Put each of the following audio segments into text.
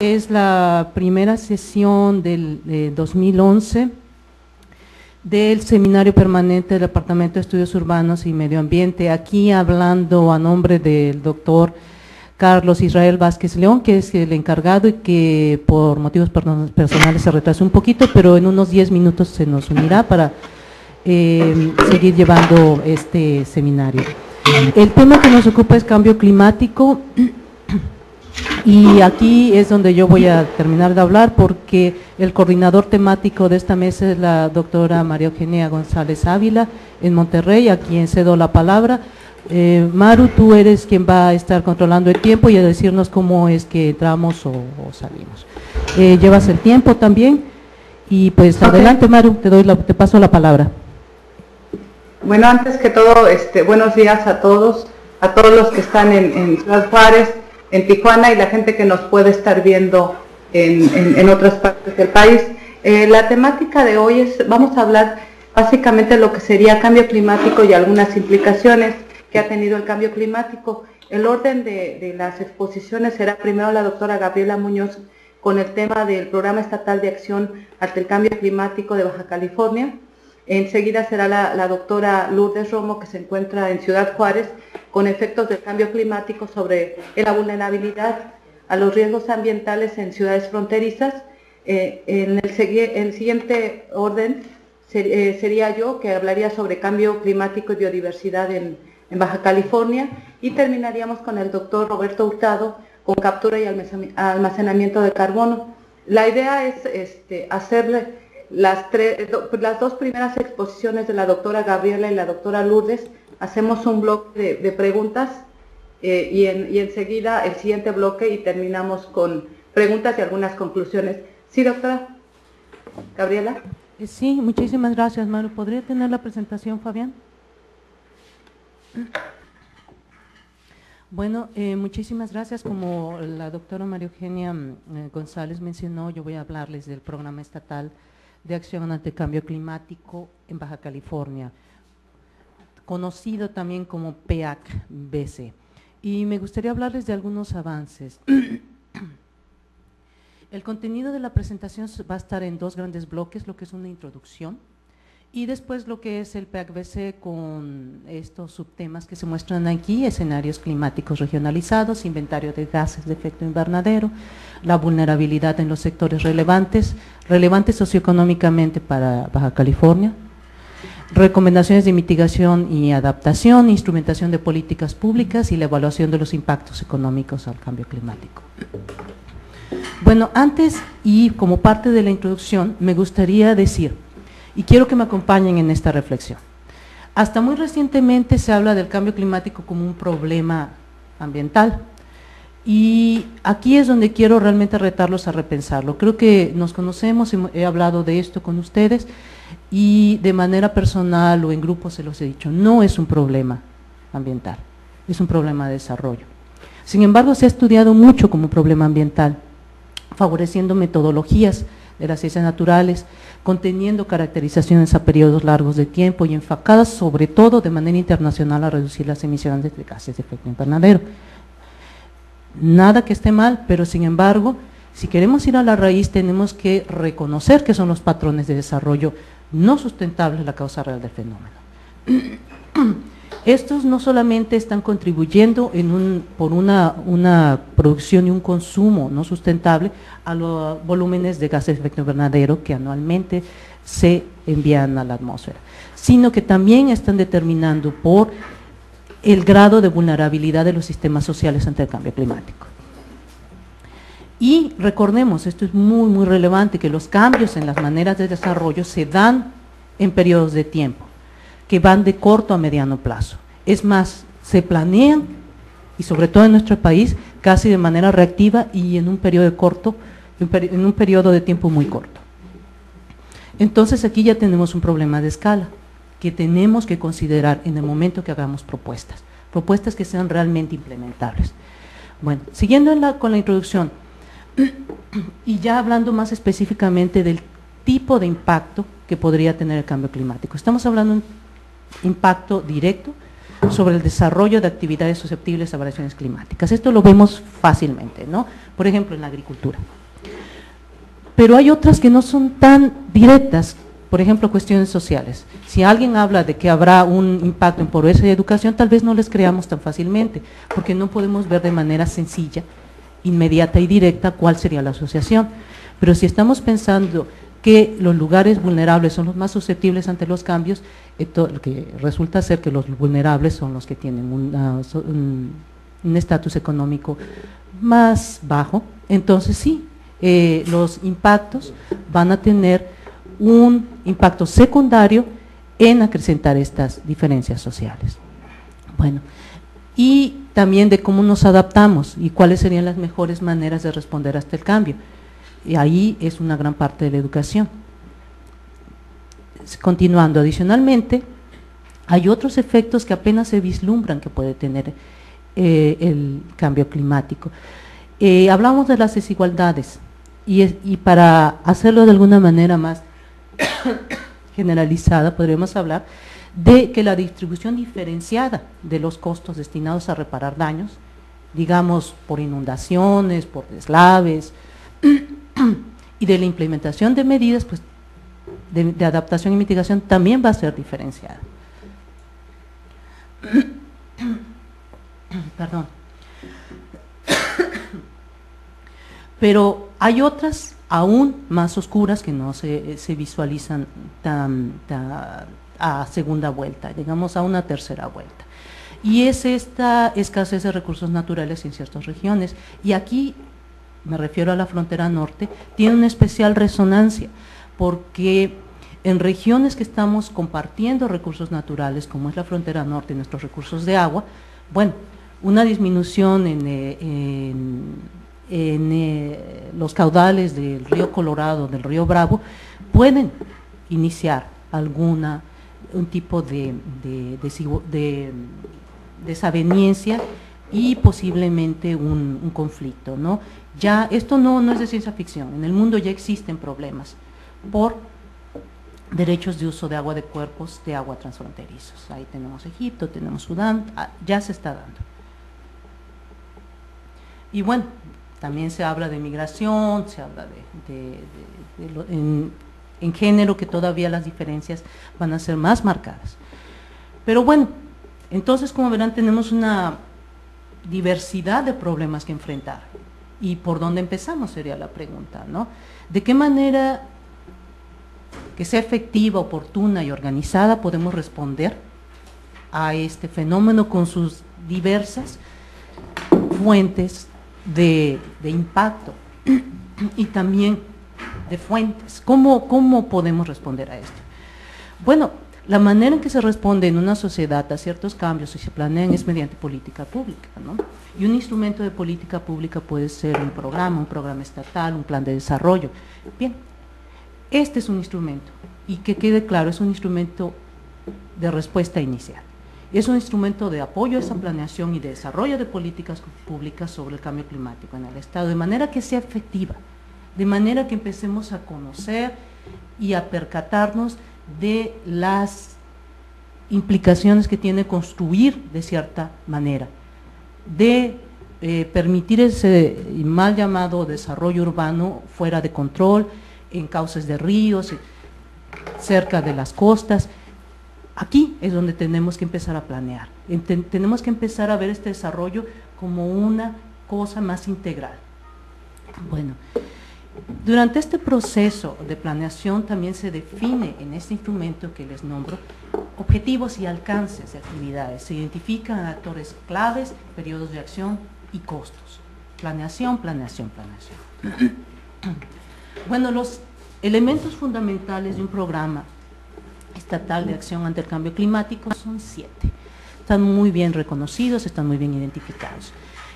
Es la primera sesión de 2011 del Seminario Permanente del Departamento de Estudios Urbanos y Medio Ambiente. Aquí hablando a nombre del doctor Carlos Israel Vázquez León, que es el encargado y que por motivos personales se retrasó un poquito, pero en unos 10 minutos se nos unirá para seguir llevando este seminario. El tema que nos ocupa es cambio climático. Y aquí es donde yo voy a terminar de hablar porque el coordinador temático de esta mesa es la doctora María Eugenia González Ávila en Monterrey, a quien cedo la palabra. Maru, tú eres quien va a estar controlando el tiempo y a decirnos cómo es que entramos o salimos. Llevas el tiempo también y pues adelante, Maru, te paso la palabra. Bueno, antes que todo, buenos días a todos los que están en Ciudad Juárez, en Tijuana y la gente que nos puede estar viendo en otras partes del país. La temática de hoy vamos a hablar básicamente de lo que sería cambio climático y algunas implicaciones que ha tenido el cambio climático. El orden de las exposiciones será primero la doctora Gabriela Muñoz con el tema del Programa Estatal de Acción ante el Cambio Climático de Baja California. Enseguida será la doctora Lourdes Romo, que se encuentra en Ciudad Juárez, con efectos del cambio climático sobre la vulnerabilidad a los riesgos ambientales en ciudades fronterizas. En el siguiente orden sería yo, que hablaría sobre cambio climático y biodiversidad en Baja California, y terminaríamos con el doctor Roberto Hurtado, con captura y almacenamiento de carbono. La idea es hacerle las dos primeras exposiciones de la doctora Gabriela y la doctora Lourdes. Hacemos un bloque de preguntas y enseguida el siguiente bloque y terminamos con preguntas y algunas conclusiones. ¿Sí, doctora Gabriela? Sí, muchísimas gracias, Maru. ¿Podría tener la presentación, Fabián? Bueno, muchísimas gracias. Como la doctora María Eugenia González mencionó, yo voy a hablarles del Programa Estatal de Acción ante el Cambio Climático en Baja California, conocido también como PEAC-BC. Y me gustaría hablarles de algunos avances. El contenido de la presentación va a estar en dos grandes bloques, lo que es una introducción y después lo que es el PEAC-BC con estos subtemas que se muestran aquí: escenarios climáticos regionalizados, inventario de gases de efecto invernadero, la vulnerabilidad en los sectores relevantes socioeconómicamente para Baja California, recomendaciones de mitigación y adaptación, instrumentación de políticas públicas y la evaluación de los impactos económicos al cambio climático. Bueno, antes y como parte de la introducción me gustaría decir, y quiero que me acompañen en esta reflexión, hasta muy recientemente se habla del cambio climático como un problema ambiental, y aquí es donde quiero realmente retarlos a repensarlo. Creo que nos conocemos, he hablado de esto con ustedes, y de manera personal o en grupos se los he dicho, no es un problema ambiental, es un problema de desarrollo. Sin embargo, se ha estudiado mucho como problema ambiental, favoreciendo metodologías de las ciencias naturales, conteniendo caracterizaciones a periodos largos de tiempo y enfocadas sobre todo de manera internacional a reducir las emisiones de gases de efecto invernadero. Nada que esté mal, pero sin embargo, si queremos ir a la raíz tenemos que reconocer que son los patrones de desarrollo no sustentables la causa real del fenómeno. Estos no solamente están contribuyendo por una producción y un consumo no sustentable a los volúmenes de gases de efecto invernadero que anualmente se envían a la atmósfera, sino que también están determinando por el grado de vulnerabilidad de los sistemas sociales ante el cambio climático. Y recordemos, esto es muy, muy relevante, que los cambios en las maneras de desarrollo se dan en periodos de tiempo, que van de corto a mediano plazo. Es más, se planean, y sobre todo en nuestro país, casi de manera reactiva y en un periodo corto, en un periodo de tiempo muy corto. Entonces aquí ya tenemos un problema de escala que tenemos que considerar en el momento que hagamos propuestas que sean realmente implementables. Bueno, siguiendo con la introducción y ya hablando más específicamente del tipo de impacto que podría tener el cambio climático. Estamos hablando de un impacto directo sobre el desarrollo de actividades susceptibles a variaciones climáticas. Esto lo vemos fácilmente, ¿no? Por ejemplo, en la agricultura. Pero hay otras que no son tan directas, por ejemplo, cuestiones sociales. Si alguien habla de que habrá un impacto en pobreza y educación, tal vez no les creamos tan fácilmente, porque no podemos ver de manera sencilla, inmediata y directa cuál sería la asociación. Pero si estamos pensando que los lugares vulnerables son los más susceptibles ante los cambios, que resulta ser que los vulnerables son los que tienen un estatus económico más bajo, entonces sí, los impactos van a tener un impacto secundario en acrecentar estas diferencias sociales. Bueno, y también de cómo nos adaptamos y cuáles serían las mejores maneras de responder hasta el cambio. Y ahí es una gran parte de la educación. Continuando, adicionalmente, hay otros efectos que apenas se vislumbran que puede tener el cambio climático. Hablamos de las desigualdades y para hacerlo de alguna manera más generalizada, podríamos hablar de que la distribución diferenciada de los costos destinados a reparar daños, digamos por inundaciones, por deslaves, y de la implementación de medidas pues, de adaptación y mitigación también va a ser diferenciada. Perdón. Pero hay otras aún más oscuras que no se visualizan a segunda vuelta, digamos a una tercera vuelta. Y es esta escasez de recursos naturales en ciertas regiones. Y aquí, me refiero a la frontera norte, tiene una especial resonancia, porque en regiones que estamos compartiendo recursos naturales, como es la frontera norte y nuestros recursos de agua, bueno, una disminución en los caudales del río Colorado, del río Bravo, pueden iniciar un tipo de desaveniencia y posiblemente un conflicto, ¿no? Ya esto no es de ciencia ficción, en el mundo ya existen problemas por derechos de uso de agua de cuerpos de agua transfronterizos. Ahí tenemos Egipto, tenemos Sudán, ya se está dando. Y bueno, también se habla de migración, se habla en género, que todavía las diferencias van a ser más marcadas. Pero bueno, entonces como verán tenemos una diversidad de problemas que enfrentar. ¿Y por dónde empezamos? Sería la pregunta, ¿no? ¿De qué manera que sea efectiva, oportuna y organizada podemos responder a este fenómeno con sus diversas fuentes de impacto y también de fuentes? ¿Cómo podemos responder a esto? Bueno, la manera en que se responde en una sociedad a ciertos cambios y se planean es mediante política pública, ¿no? Y un instrumento de política pública puede ser un programa estatal, un plan de desarrollo. Bien, este es un instrumento, y que quede claro, es un instrumento de respuesta inicial. Es un instrumento de apoyo a esa planeación y de desarrollo de políticas públicas sobre el cambio climático en el Estado, de manera que sea efectiva, de manera que empecemos a conocer y a percatarnos de las implicaciones que tiene construir de cierta manera, de permitir ese mal llamado desarrollo urbano fuera de control, en cauces de ríos, cerca de las costas. Aquí es donde tenemos que empezar a planear, tenemos que empezar a ver este desarrollo como una cosa más integral. Bueno, durante este proceso de planeación también se define en este instrumento que les nombro objetivos y alcances de actividades, se identifican actores claves, periodos de acción y costos. Planeación, planeación, planeación. Bueno, los elementos fundamentales de un programa estatal de acción ante el cambio climático son 7. Están muy bien reconocidos, están muy bien identificados.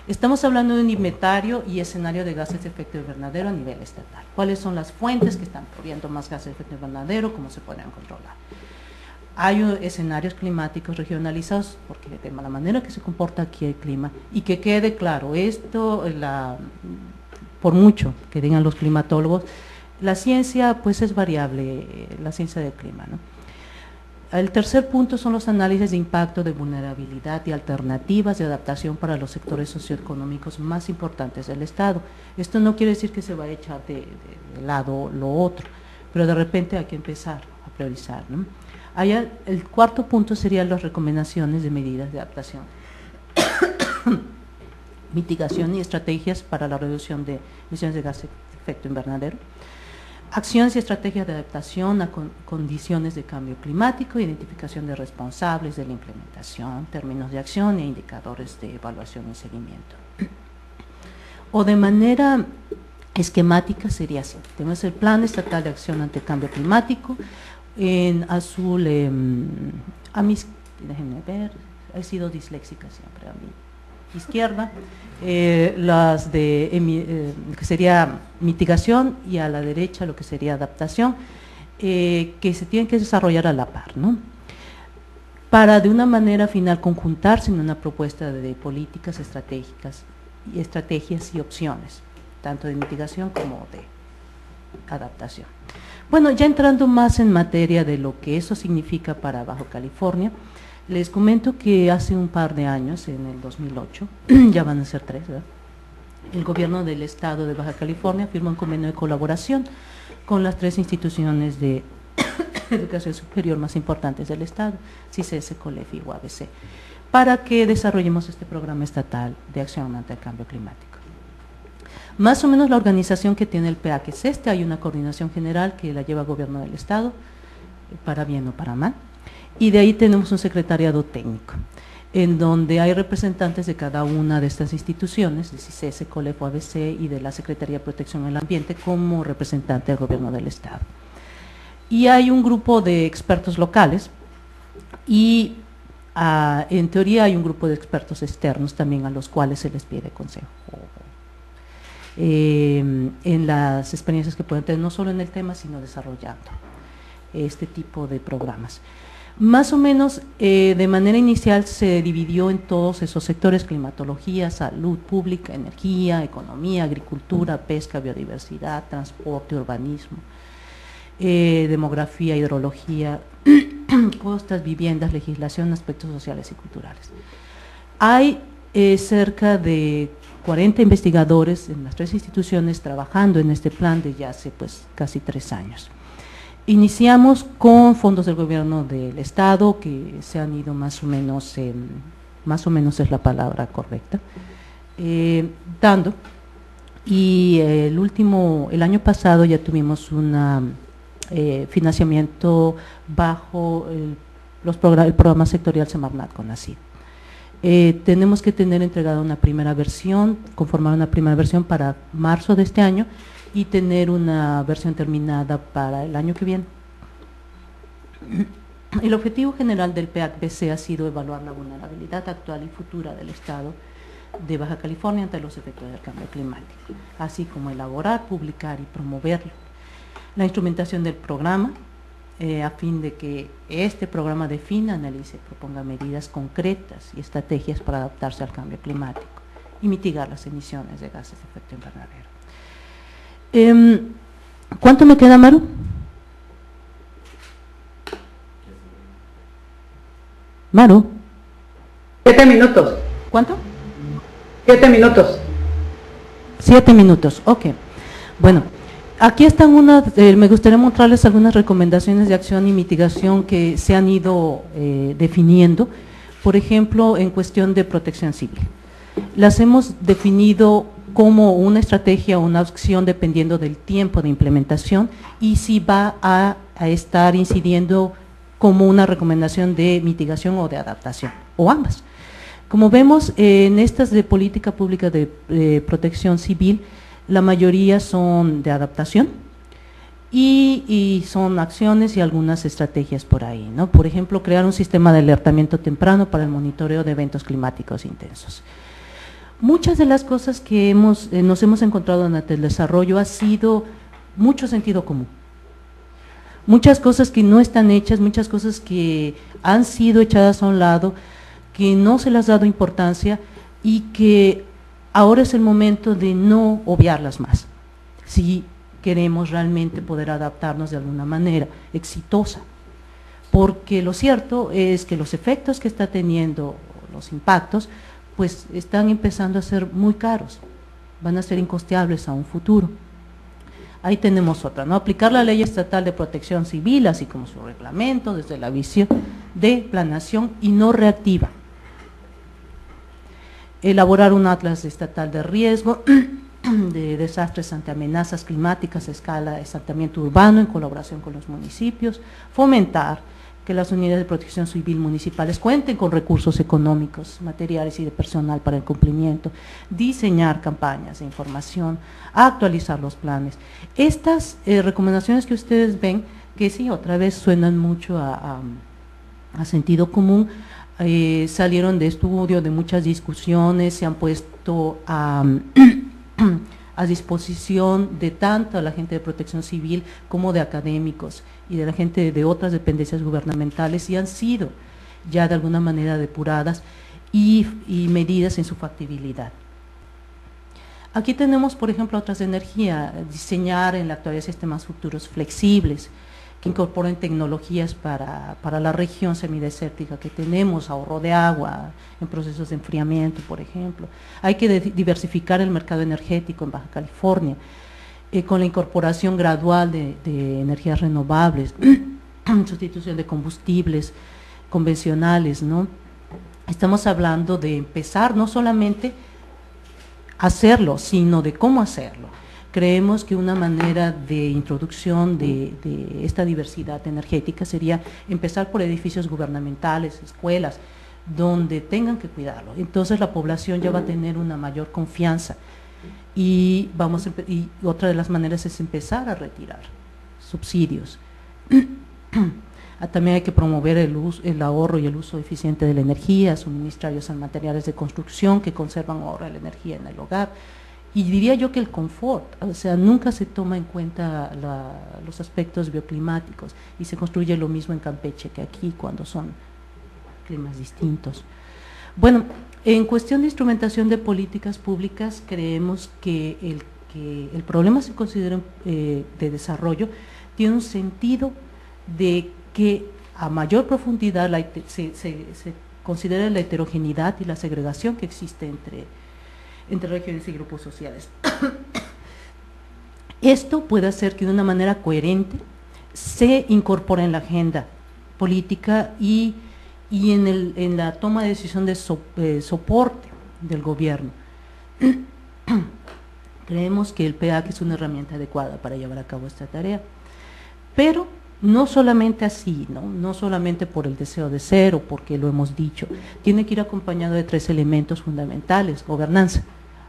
Estamos hablando de un inventario y escenario de gases de efecto invernadero a nivel estatal. ¿Cuáles son las fuentes que están produciendo más gases de efecto invernadero? ¿Cómo se pueden controlar? Hay escenarios climáticos regionalizados, porque de la manera que se comporta aquí el clima, y que quede claro, esto, por mucho que digan los climatólogos, la ciencia pues es variable, la ciencia del clima, ¿no? El tercer punto son los análisis de impacto, de vulnerabilidad y alternativas de adaptación para los sectores socioeconómicos más importantes del Estado. Esto no quiere decir que se va a echar de lado lo otro, pero de repente hay que empezar a priorizar, ¿no? Allá, el cuarto punto serían las recomendaciones de medidas de adaptación, mitigación y estrategias para la reducción de emisiones de gases de efecto invernadero, acciones y estrategias de adaptación a condiciones de cambio climático, identificación de responsables de la implementación, términos de acción e indicadores de evaluación y seguimiento. O de manera esquemática sería así: tenemos el Plan Estatal de Acción ante el Cambio Climático, en azul, déjenme ver, he sido disléxica siempre a mi izquierda, las de que sería mitigación, y a la derecha lo que sería adaptación, que se tienen que desarrollar a la par, ¿no? Para de una manera final conjuntarse en una propuesta de políticas estratégicas y estrategias y opciones, tanto de mitigación como de adaptación. Bueno, ya entrando más en materia de lo que eso significa para Baja California, les comento que hace un par de años, en el 2008, ya van a ser 3, ¿verdad?, el gobierno del estado de Baja California firmó un convenio de colaboración con las 3 instituciones de educación superior más importantes del estado, CICES, COLEF y UABC, para que desarrollemos este programa estatal de acción ante el cambio climático. Más o menos la organización que tiene el PEAC es esta: hay una coordinación general que la lleva el gobierno del estado, para bien o para mal, y de ahí tenemos un secretariado técnico, en donde hay representantes de cada una de estas instituciones, de CICES, COLEF, UABC y de la Secretaría de Protección del Ambiente como representante del gobierno del estado. Y hay un grupo de expertos locales y en teoría hay un grupo de expertos externos también a los cuales se les pide consejo en las experiencias que pueden tener, no solo en el tema, sino desarrollando este tipo de programas. Más o menos de manera inicial se dividió en todos esos sectores: climatología, salud pública, energía, economía, agricultura, pesca, biodiversidad, transporte, urbanismo, demografía, hidrología, costas, viviendas, legislación, aspectos sociales y culturales. Hay cerca de 40 investigadores en las 3 instituciones trabajando en este plan desde hace pues casi 3 años. Iniciamos con fondos del gobierno del estado que se han ido más o menos es la palabra correcta, dando, y el año pasado ya tuvimos un financiamiento bajo el programa sectorial Semarnat con ACID. Tenemos que tener entregada una primera versión, conformar una primera versión para marzo de este año y tener una versión terminada para el año que viene. El objetivo general del PEAC-BC ha sido evaluar la vulnerabilidad actual y futura del estado de Baja California ante los efectos del cambio climático, así como elaborar, publicar y promoverlo. La instrumentación del programa, a fin de que este programa defina, analice y proponga medidas concretas y estrategias para adaptarse al cambio climático y mitigar las emisiones de gases de efecto invernadero. ¿Cuánto me queda, Maru? Maru. 7 minutos. ¿Cuánto? 7 minutos. 7 minutos, ok. Bueno, aquí están me gustaría mostrarles algunas recomendaciones de acción y mitigación que se han ido definiendo, por ejemplo, en cuestión de protección civil. Las hemos definido como una estrategia o una acción dependiendo del tiempo de implementación y si va a estar incidiendo como una recomendación de mitigación o de adaptación, o ambas. Como vemos, en estas de política pública de protección civil, la mayoría son de adaptación y son acciones y algunas estrategias por ahí, ¿no? Por ejemplo, crear un sistema de alertamiento temprano para el monitoreo de eventos climáticos intensos. Muchas de las cosas que nos hemos encontrado en el desarrollo ha sido mucho sentido común. Muchas cosas que no están hechas, muchas cosas que han sido echadas a un lado, que no se les ha dado importancia y que ahora es el momento de no obviarlas más, si queremos realmente poder adaptarnos de alguna manera exitosa. porque lo cierto es que los efectos que está teniendo, los impactos, pues están empezando a ser muy caros, van a ser incosteables a un futuro. Ahí tenemos otra, ¿no? Aplicar la Ley Estatal de Protección Civil, así como su reglamento, desde la visión de planeación y no reactiva. Elaborar un atlas estatal de riesgo de desastres ante amenazas climáticas a escala de asentamiento urbano en colaboración con los municipios. Fomentar que las unidades de protección civil municipales cuenten con recursos económicos, materiales y de personal para el cumplimiento, diseñar campañas de información, actualizar los planes. Estas recomendaciones que ustedes ven, que sí, otra vez suenan mucho a sentido común, salieron de estudio, de muchas discusiones, se han puesto a disposición de tanto la gente de protección civil como de académicos y de la gente de otras dependencias gubernamentales, y han sido ya de alguna manera depuradas y medidas en su factibilidad. Aquí tenemos, por ejemplo, otras de energía, diseñar en la actualidad sistemas futuros flexibles que incorporen tecnologías para la región semidesértica que tenemos, ahorro de agua en procesos de enfriamiento, por ejemplo. Hay que diversificar el mercado energético en Baja California, con la incorporación gradual de energías renovables, sustitución de combustibles convencionales, ¿no? Estamos hablando de empezar no solamente hacerlo, sino de cómo hacerlo. Creemos que una manera de introducción de esta diversidad energética sería empezar por edificios gubernamentales, escuelas, donde tengan que cuidarlo. Entonces la población ya va a tener una mayor confianza y otra de las maneras es empezar a retirar subsidios. También hay que promover el ahorro y el uso eficiente de la energía, suministrar materiales de construcción que conservan ahora la energía en el hogar. Y diría yo que el confort, o sea, nunca se toma en cuenta los aspectos bioclimáticos y se construye lo mismo en Campeche que aquí cuando son climas distintos. Bueno, en cuestión de instrumentación de políticas públicas, creemos que el problema se considera de desarrollo tiene un sentido de que a mayor profundidad se considera la heterogeneidad y la segregación que existe entre regiones y grupos sociales. Esto puede hacer que de una manera coherente se incorpore en la agenda política y en la toma de decisión de soporte del gobierno. Creemos que el PEAC es una herramienta adecuada para llevar a cabo esta tarea, pero no solamente así, no solamente por el deseo de ser o porque lo hemos dicho, tiene que ir acompañado de 3 elementos fundamentales: gobernanza,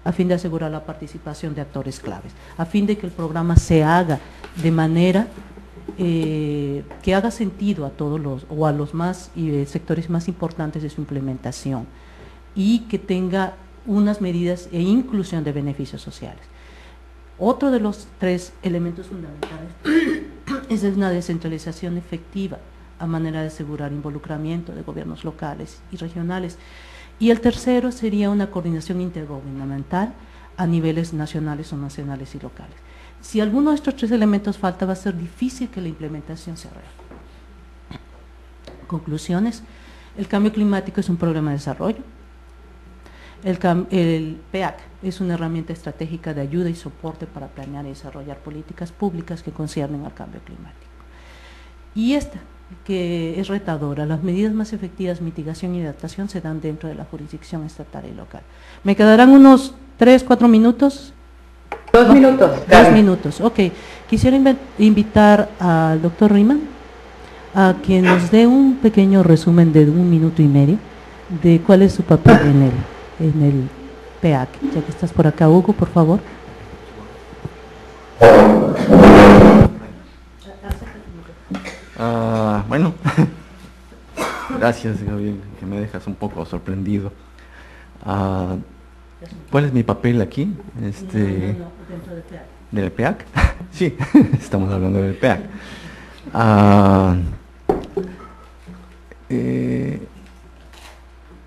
a fin de asegurar la participación de actores claves, a fin de que el programa se haga de manera que haga sentido a todos a los sectores más importantes de su implementación, y que tenga unas medidas e inclusión de beneficios sociales. Otro de los 3 elementos fundamentales es una descentralización efectiva a manera de asegurar involucramiento de gobiernos locales y regionales. Y el tercero sería una coordinación intergubernamental a niveles nacionales o nacionales y locales. Si alguno de estos 3 elementos falta, va a ser difícil que la implementación sea real. Conclusiones: el cambio climático es un problema de desarrollo. El PEAC es una herramienta estratégica de ayuda y soporte para planear y desarrollar políticas públicas que conciernen al cambio climático. Y esta, que es retadora, las medidas más efectivas de mitigación y adaptación se dan dentro de la jurisdicción estatal y local. ¿Me quedarán unos 3, 4 minutos? 2 minutos. 2 minutos, ok. Quisiera invitar al doctor Riemann a que nos dé un pequeño resumen de 1 minuto y medio de cuál es su papel en el PEAC. Ya que estás por acá, Hugo, por favor. Bueno, gracias, Gabriel, que me dejas un poco sorprendido. ¿Cuál es mi papel aquí? No, dentro del PEAC. ¿Del PEAC? Sí, estamos hablando del PEAC.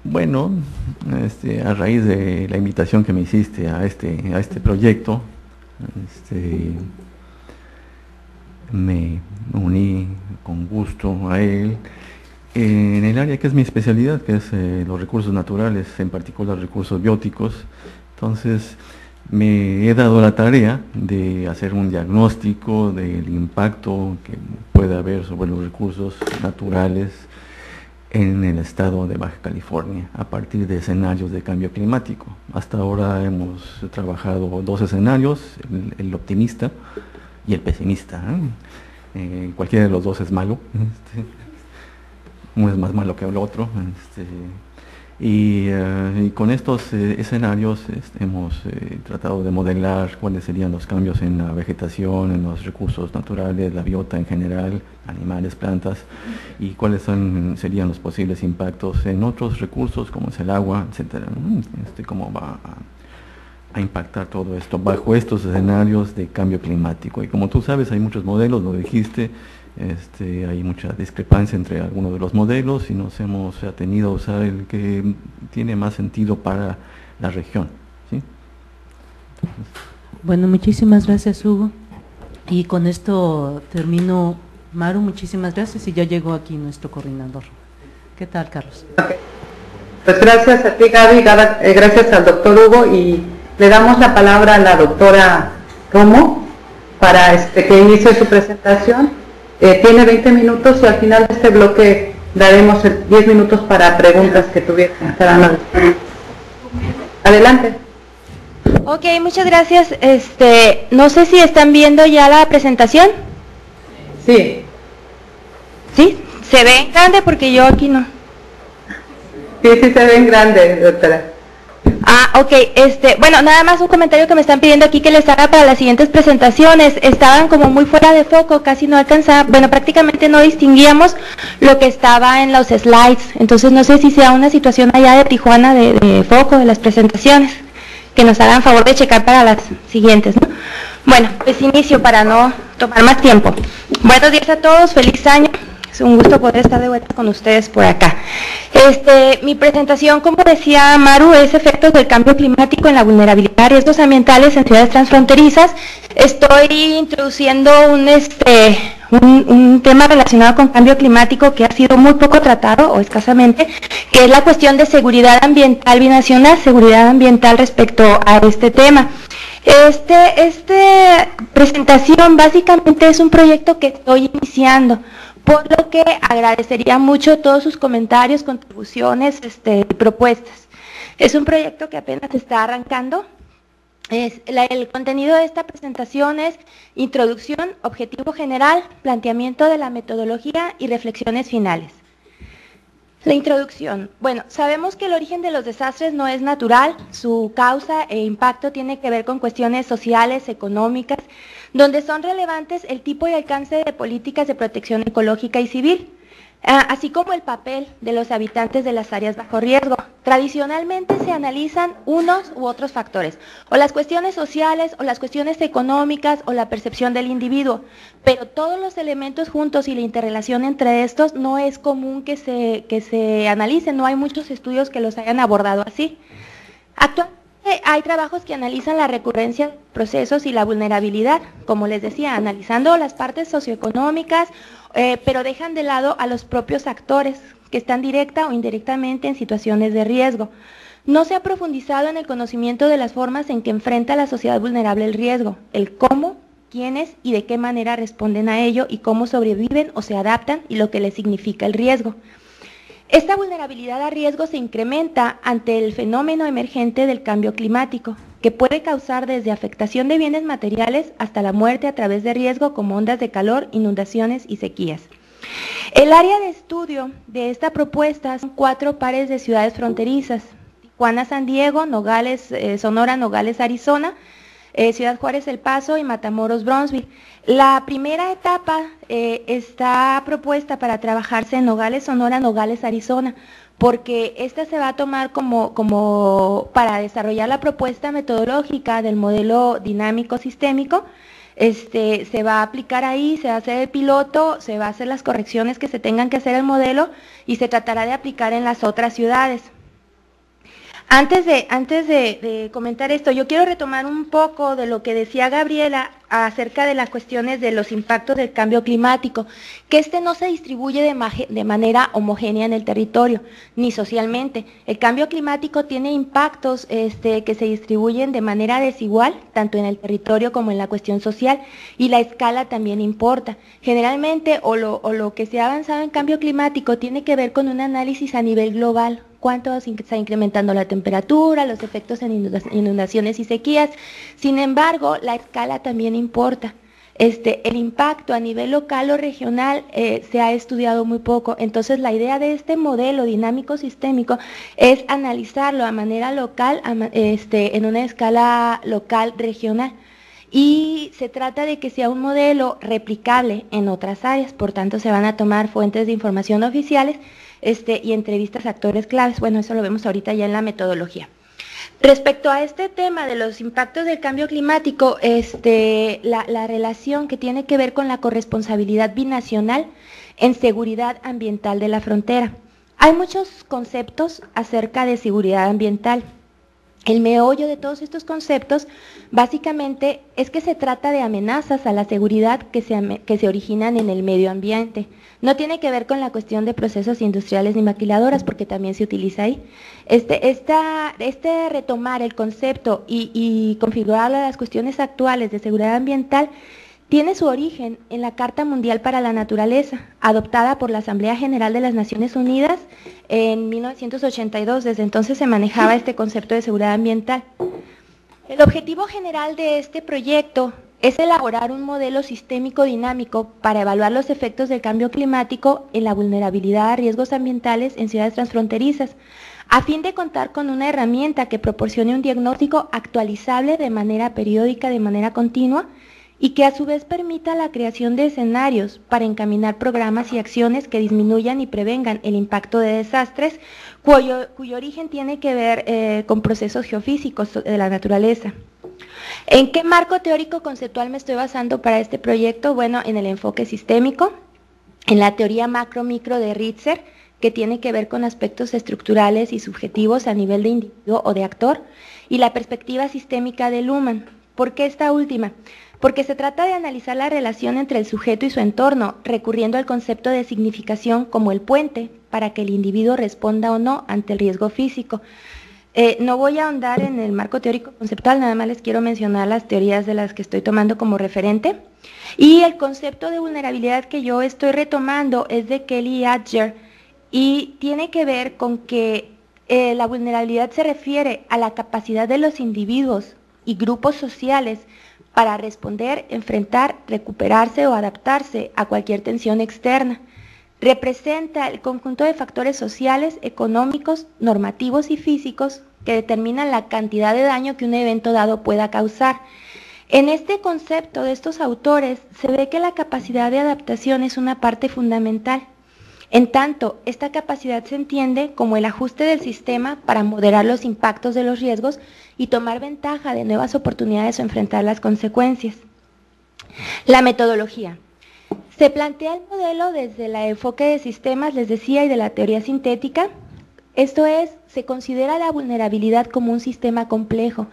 Bueno, a raíz de la invitación que me hiciste a este proyecto, me uní con gusto a él en el área que es mi especialidad, que es los recursos naturales, en particular recursos bióticos. Entonces me he dado la tarea de hacer un diagnóstico del impacto que puede haber sobre los recursos naturales en el estado de Baja California a partir de escenarios de cambio climático. Hasta ahora hemos trabajado 2 escenarios, el optimista y el pesimista. Cualquiera de los 2 es malo, uno es más malo que el otro. Y con estos escenarios hemos tratado de modelar cuáles serían los cambios en la vegetación, en los recursos naturales, la biota en general, animales, plantas, y cuáles serían los posibles impactos en otros recursos como es el agua, etcétera, ¿no? Cómo va a impactar todo esto bajo estos escenarios de cambio climático. Y como tú sabes, hay muchos modelos, lo dijiste. Hay mucha discrepancia entre algunos de los modelos y nos hemos atenido a usar el que tiene más sentido para la región, ¿sí? Bueno, muchísimas gracias, Hugo. Y con esto termino. Maru, muchísimas gracias, y ya llegó aquí nuestro coordinador. ¿Qué tal, Carlos? Okay. Pues gracias a ti, Gaby, gracias al doctor Hugo, y le damos la palabra a la doctora Romo para que inicie su presentación. Tiene 20 minutos y al final de este bloque daremos 10 minutos para preguntas que tuvieran. Adelante. Ok, muchas gracias. No sé si están viendo ya la presentación. Sí. ¿Sí? ¿Se ve en grande? Porque yo aquí no. Sí, sí se ve en grande, doctora. Ah, ok, bueno, nada más un comentario que me están pidiendo aquí que les haga para las siguientes presentaciones. Estaban como muy fuera de foco, casi no alcanzaba, bueno, prácticamente no distinguíamos lo que estaba en los slides. Entonces no sé si sea una situación allá de Tijuana de foco de las presentaciones, que nos hagan favor de checar para las siguientes, ¿no? Bueno, pues inicio para no tomar más tiempo. Buenos días a todos, feliz año. Es un gusto poder estar de vuelta con ustedes por acá. Mi presentación, como decía Maru, es efectos del cambio climático en la vulnerabilidad a riesgos ambientales en ciudades transfronterizas. Estoy introduciendo un tema relacionado con cambio climático que ha sido muy poco tratado o escasamente, que es la cuestión de seguridad ambiental binacional, seguridad ambiental respecto a este tema. Esta presentación básicamente es un proyecto que estoy iniciando, por lo que agradecería mucho todos sus comentarios, contribuciones y propuestas. Es un proyecto que apenas está arrancando. El contenido de esta presentación es introducción, objetivo general, planteamiento de la metodología y reflexiones finales. La introducción. Bueno, sabemos que el origen de los desastres no es natural, su causa e impacto tiene que ver con cuestiones sociales, económicas, donde son relevantes el tipo y alcance de políticas de protección ecológica y civil, así como el papel de los habitantes de las áreas bajo riesgo. Tradicionalmente se analizan unos u otros factores, o las cuestiones sociales, o las cuestiones económicas, o la percepción del individuo, pero todos los elementos juntos y la interrelación entre estos no es común que se analicen, no hay muchos estudios que los hayan abordado así. Actualmente hay trabajos que analizan la recurrencia de procesos y la vulnerabilidad, como les decía, analizando las partes socioeconómicas, pero dejan de lado a los propios actores que están directa o indirectamente en situaciones de riesgo. No se ha profundizado en el conocimiento de las formas en que enfrenta la sociedad vulnerable el riesgo, el cómo, quiénes y de qué manera responden a ello y cómo sobreviven o se adaptan y lo que les significa el riesgo. Esta vulnerabilidad a riesgo se incrementa ante el fenómeno emergente del cambio climático, que puede causar desde afectación de bienes materiales hasta la muerte a través de riesgo como ondas de calor, inundaciones y sequías. El área de estudio de esta propuesta son 4 pares de ciudades fronterizas: Tijuana, San Diego, Nogales, Sonora, Nogales, Arizona, Ciudad Juárez, El Paso y Matamoros, Brownsville. La primera etapa está propuesta para trabajarse en Nogales, Sonora, Nogales, Arizona, porque esta se va a tomar como para desarrollar la propuesta metodológica del modelo dinámico sistémico. Se va a aplicar ahí, se va a hacer el piloto, se va a hacer las correcciones que se tengan que hacer al modelo y se tratará de aplicar en las otras ciudades. Antes de comentar esto, yo quiero retomar un poco de lo que decía Gabriela acerca de las cuestiones de los impactos del cambio climático, que no se distribuye de manera homogénea en el territorio, ni socialmente. El cambio climático tiene impactos que se distribuyen de manera desigual, tanto en el territorio como en la cuestión social, y la escala también importa. Generalmente, o lo que se ha avanzado en cambio climático tiene que ver con un análisis a nivel global, cuánto se está incrementando la temperatura, los efectos en inundaciones y sequías. Sin embargo, la escala también importa. El impacto a nivel local o regional se ha estudiado muy poco. Entonces, la idea de este modelo dinámico sistémico es analizarlo a manera local, en una escala local regional. Y se trata de que sea un modelo replicable en otras áreas, por tanto se van a tomar fuentes de información oficiales y entrevistas a actores claves. Bueno, eso lo vemos ahorita ya en la metodología. Respecto a este tema de los impactos del cambio climático, la relación que tiene que ver con la corresponsabilidad binacional en seguridad ambiental de la frontera. Hay muchos conceptos acerca de seguridad ambiental. El meollo de todos estos conceptos básicamente es que se trata de amenazas a la seguridad que se originan en el medio ambiente. No tiene que ver con la cuestión de procesos industriales ni maquiladoras, porque también se utiliza ahí. Retomar el concepto y configurarlo a las cuestiones actuales de seguridad ambiental tiene su origen en la Carta Mundial para la Naturaleza, adoptada por la Asamblea General de las Naciones Unidas en 1982. Desde entonces se manejaba este concepto de seguridad ambiental. El objetivo general de este proyecto es elaborar un modelo sistémico dinámico para evaluar los efectos del cambio climático en la vulnerabilidad a riesgos ambientales en ciudades transfronterizas, a fin de contar con una herramienta que proporcione un diagnóstico actualizable de manera periódica, de manera continua, y que a su vez permita la creación de escenarios para encaminar programas y acciones que disminuyan y prevengan el impacto de desastres cuyo origen tiene que ver con procesos geofísicos de la naturaleza. ¿En qué marco teórico conceptual me estoy basando para este proyecto? Bueno, en el enfoque sistémico, en la teoría macro-micro de Ritzer, que tiene que ver con aspectos estructurales y subjetivos a nivel de individuo o de actor, y la perspectiva sistémica de Luhmann. ¿Por qué esta última? Porque se trata de analizar la relación entre el sujeto y su entorno, recurriendo al concepto de significación como el puente para que el individuo responda o no ante el riesgo físico. No voy a ahondar en el marco teórico conceptual, nada más les quiero mencionar las teorías de las que estoy tomando como referente. Y el concepto de vulnerabilidad que yo estoy retomando es de Kelly Adger y tiene que ver con que la vulnerabilidad se refiere a la capacidad de los individuos y grupos sociales para responder, enfrentar, recuperarse o adaptarse a cualquier tensión externa. Representa el conjunto de factores sociales, económicos, normativos y físicos que determinan la cantidad de daño que un evento dado pueda causar. En este concepto de estos autores se ve que la capacidad de adaptación es una parte fundamental. En tanto, esta capacidad se entiende como el ajuste del sistema para moderar los impactos de los riesgos y tomar ventaja de nuevas oportunidades o enfrentar las consecuencias. La metodología. Se plantea el modelo desde el enfoque de sistemas, les decía, y de la teoría sintética. Esto es, se considera la vulnerabilidad como un sistema complejo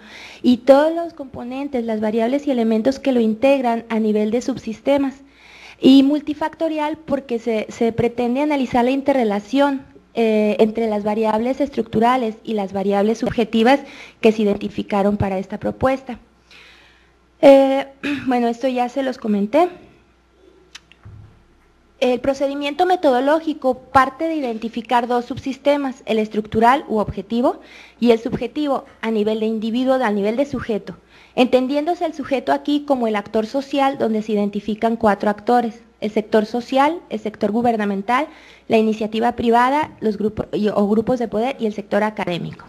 y todos los componentes, las variables y elementos que lo integran a nivel de subsistemas. Y multifactorial porque se pretende analizar la interrelación entre las variables estructurales y las variables subjetivas que se identificaron para esta propuesta. Bueno, esto ya se los comenté. El procedimiento metodológico parte de identificar dos subsistemas, el estructural u objetivo y el subjetivo a nivel de individuo, a nivel de sujeto, entendiéndose el sujeto aquí como el actor social donde se identifican 4 actores, el sector social, el sector gubernamental, la iniciativa privada, los grupos de poder y el sector académico.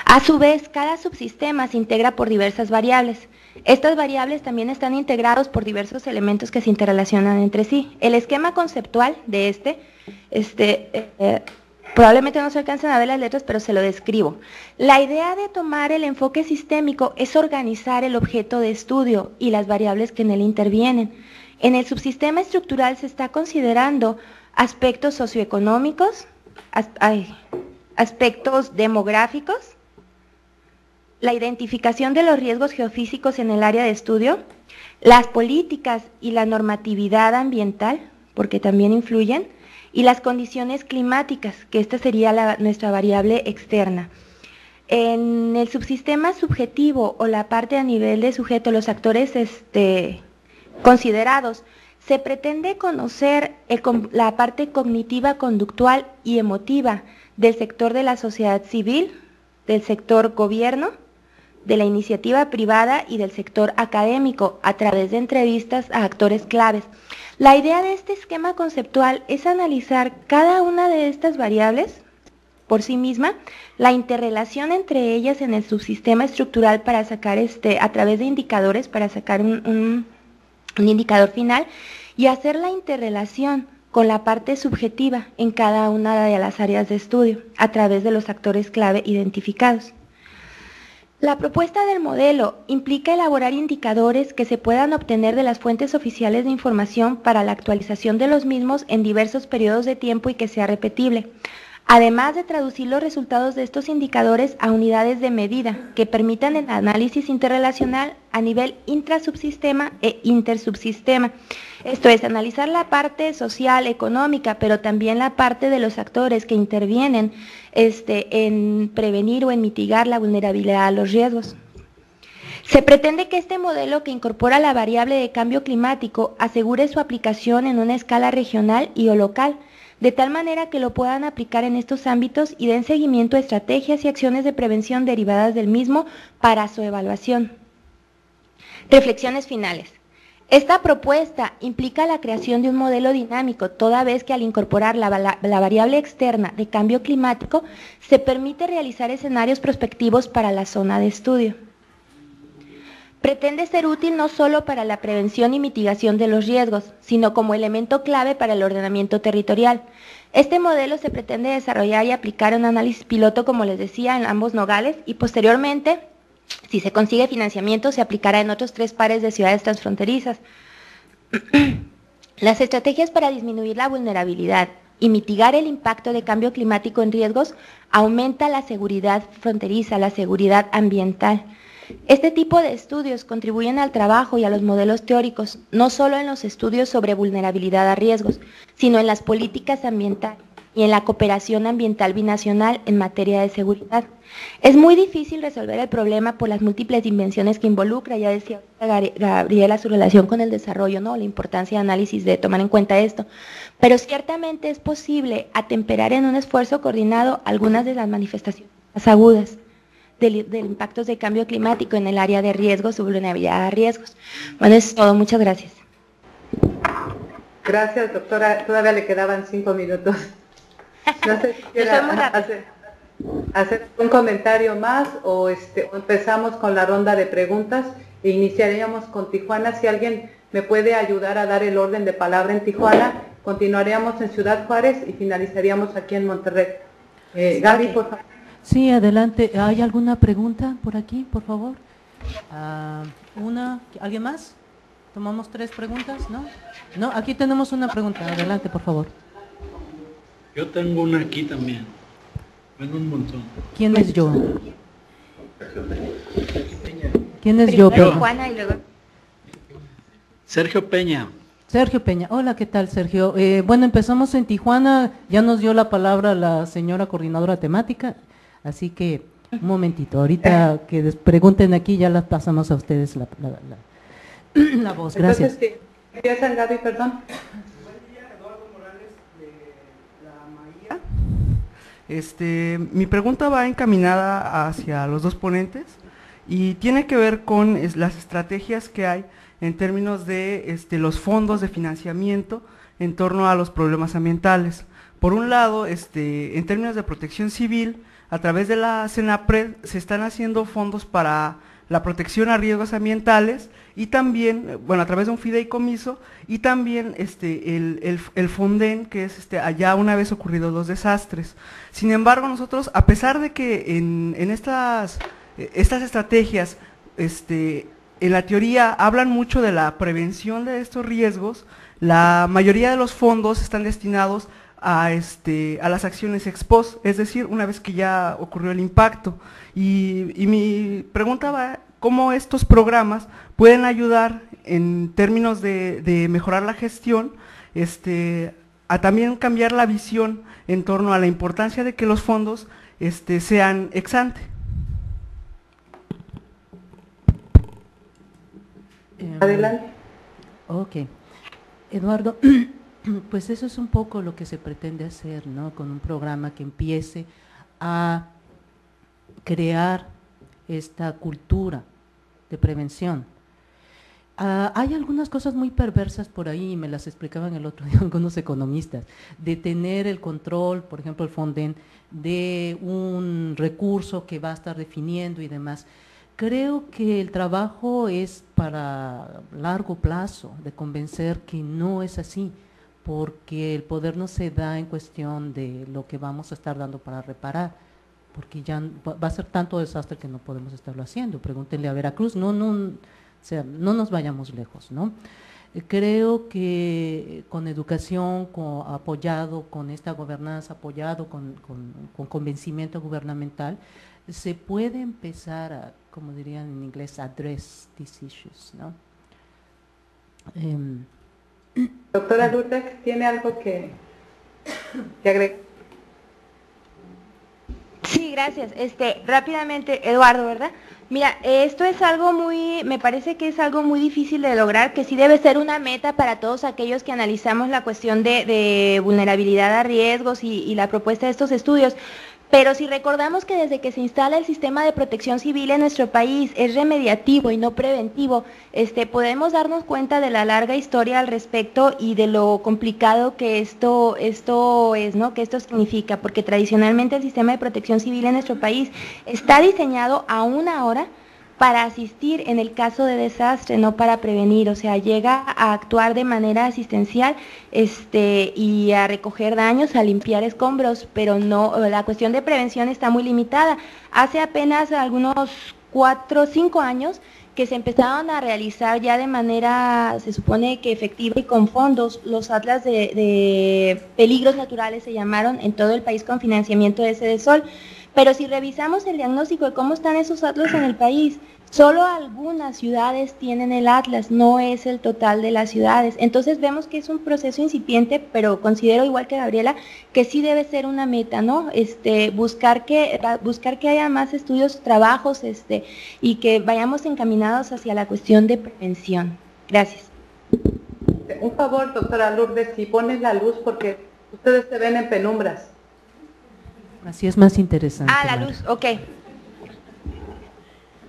A su vez, cada subsistema se integra por diversas variables. Estas variables también están integrados por diversos elementos que se interrelacionan entre sí. El esquema conceptual de probablemente no se alcancen a ver las letras, pero se lo describo. La idea de tomar el enfoque sistémico es organizar el objeto de estudio y las variables que en él intervienen. En el subsistema estructural se está considerando aspectos socioeconómicos, aspectos demográficos, la identificación de los riesgos geofísicos en el área de estudio, las políticas y la normatividad ambiental, porque también influyen, y las condiciones climáticas, que esta sería nuestra variable externa. En el subsistema subjetivo o la parte a nivel de sujeto, los actores considerados, se pretende conocer la parte cognitiva, conductual y emotiva del sector de la sociedad civil, del sector gobierno, de la iniciativa privada y del sector académico a través de entrevistas a actores claves. La idea de este esquema conceptual es analizar cada una de estas variables por sí misma, la interrelación entre ellas en el subsistema estructural para sacar a través de indicadores, para sacar un indicador final y hacer la interrelación con la parte subjetiva en cada una de las áreas de estudio a través de los actores clave identificados. La propuesta del modelo implica elaborar indicadores que se puedan obtener de las fuentes oficiales de información para la actualización de los mismos en diversos periodos de tiempo y que sea repetible, además de traducir los resultados de estos indicadores a unidades de medida que permitan el análisis interrelacional a nivel intrasubsistema e intersubsistema. Esto es, analizar la parte social, económica, pero también la parte de los actores que intervienen en prevenir o en mitigar la vulnerabilidad a los riesgos. Se pretende que este modelo, que incorpora la variable de cambio climático, asegure su aplicación en una escala regional y o local, de tal manera que lo puedan aplicar en estos ámbitos y den seguimiento a estrategias y acciones de prevención derivadas del mismo para su evaluación. Reflexiones finales. Esta propuesta implica la creación de un modelo dinámico, toda vez que al incorporar la variable externa de cambio climático, se permite realizar escenarios prospectivos para la zona de estudio. Pretende ser útil no solo para la prevención y mitigación de los riesgos, sino como elemento clave para el ordenamiento territorial. Este modelo se pretende desarrollar y aplicar un análisis piloto, como les decía, en ambos nogales y posteriormente, si se consigue financiamiento, se aplicará en otros 3 pares de ciudades transfronterizas. Las estrategias para disminuir la vulnerabilidad y mitigar el impacto de cambio climático en riesgos aumenta la seguridad fronteriza, la seguridad ambiental. Este tipo de estudios contribuyen al trabajo y a los modelos teóricos, no solo en los estudios sobre vulnerabilidad a riesgos, sino en las políticas ambientales y en la cooperación ambiental binacional en materia de seguridad. Es muy difícil resolver el problema por las múltiples dimensiones que involucra, ya decía Gabriela, su relación con el desarrollo, ¿no? La importancia de análisis de tomar en cuenta esto, pero ciertamente es posible atemperar en un esfuerzo coordinado algunas de las manifestaciones más agudas del impactos de cambio climático en el área de riesgos o vulnerabilidad a riesgos. Bueno, eso es todo. Muchas gracias. Gracias, doctora. Todavía le quedaban 5 minutos. No sé si quiera hacer un comentario más o empezamos con la ronda de preguntas e iniciaríamos con Tijuana. Si alguien me puede ayudar a dar el orden de palabra en Tijuana, continuaríamos en Ciudad Juárez y finalizaríamos aquí en Monterrey. Gaby, por favor. Sí, adelante. ¿Hay alguna pregunta por aquí, por favor? ¿Alguien más? ¿Tomamos 3 preguntas? ¿No? No, aquí tenemos una pregunta. Adelante, por favor. Yo tengo una aquí también. Vengo un montón. ¿Quién es yo? ¿Quién es yo? Juana y luego... Sergio Peña. Sergio Peña. Hola, ¿qué tal, Sergio? Bueno, empezamos en Tijuana. Ya nos dio la palabra la señora coordinadora temática. Así que, un momentito, ahorita que pregunten aquí, ya las pasamos a ustedes la voz. Gracias. Entonces, empiezan, Gaby, perdón. Buen día, Eduardo Morales de la Maía. Mi pregunta va encaminada hacia los 2 ponentes y tiene que ver con las estrategias que hay en términos de los fondos de financiamiento en torno a los problemas ambientales. Por un lado, en términos de protección civil, a través de la CENAPRED se están haciendo fondos para la protección a riesgos ambientales y también, bueno, a través de un fideicomiso y también el FONDEN, que es allá una vez ocurridos los desastres. Sin embargo, nosotros, a pesar de que en estas estrategias, en la teoría hablan mucho de la prevención de estos riesgos, la mayoría de los fondos están destinados a las acciones ex post, es decir, una vez que ya ocurrió el impacto. Y mi pregunta va, ¿cómo estos programas pueden ayudar en términos de mejorar la gestión, a también cambiar la visión en torno a la importancia de que los fondos sean ex ante? Adelante. Ok. Eduardo, pues eso es un poco lo que se pretende hacer, ¿no? Con un programa que empiece a crear esta cultura de prevención. Hay algunas cosas muy perversas por ahí, me las explicaban el otro día algunos economistas, de tener el control, por ejemplo el Fonden, de un recurso que va a estar definiendo y demás. Creo que el trabajo es para largo plazo, de convencer que no es así, porque el poder no se da en cuestión de lo que vamos a estar dando para reparar, porque ya va a ser tanto desastre que no podemos estarlo haciendo. Pregúntenle a Veracruz, o sea, no nos vayamos lejos, ¿no? Creo que con educación, apoyado con esta gobernanza, apoyado con convencimiento gubernamental, se puede empezar a, como dirían en inglés, address these issues, ¿no? Doctora Lourdes, ¿tiene algo que agregar? Sí, gracias. Rápidamente, Eduardo, ¿verdad? Mira, esto es algo me parece que es algo muy difícil de lograr, que sí debe ser una meta para todos aquellos que analizamos la cuestión de vulnerabilidad a riesgos y la propuesta de estos estudios. Pero si recordamos que desde que se instala el sistema de protección civil en nuestro país es remediativo y no preventivo, podemos darnos cuenta de la larga historia al respecto y de lo complicado que esto es, ¿no? Que esto significa, porque tradicionalmente el sistema de protección civil en nuestro país está diseñado aún ahora para asistir en el caso de desastre, no para prevenir, o sea, llega a actuar de manera asistencial y a recoger daños, a limpiar escombros, pero no, la cuestión de prevención está muy limitada. Hace apenas algunos 4 o 5 años que se empezaron a realizar ya de manera, se supone que efectiva y con fondos, los atlas de peligros naturales se llamaron en todo el país con financiamiento de Sedesol. Pero si revisamos el diagnóstico de cómo están esos atlas en el país, solo algunas ciudades tienen el atlas, no es el total de las ciudades. Entonces vemos que es un proceso incipiente, pero considero igual que Gabriela que sí debe ser una meta, ¿no? Buscar que haya más estudios, trabajos, y que vayamos encaminados hacia la cuestión de prevención. Gracias. Un favor, doctora Lourdes, si pones la luz porque ustedes se ven en penumbras. Así es más interesante. La luz, ok.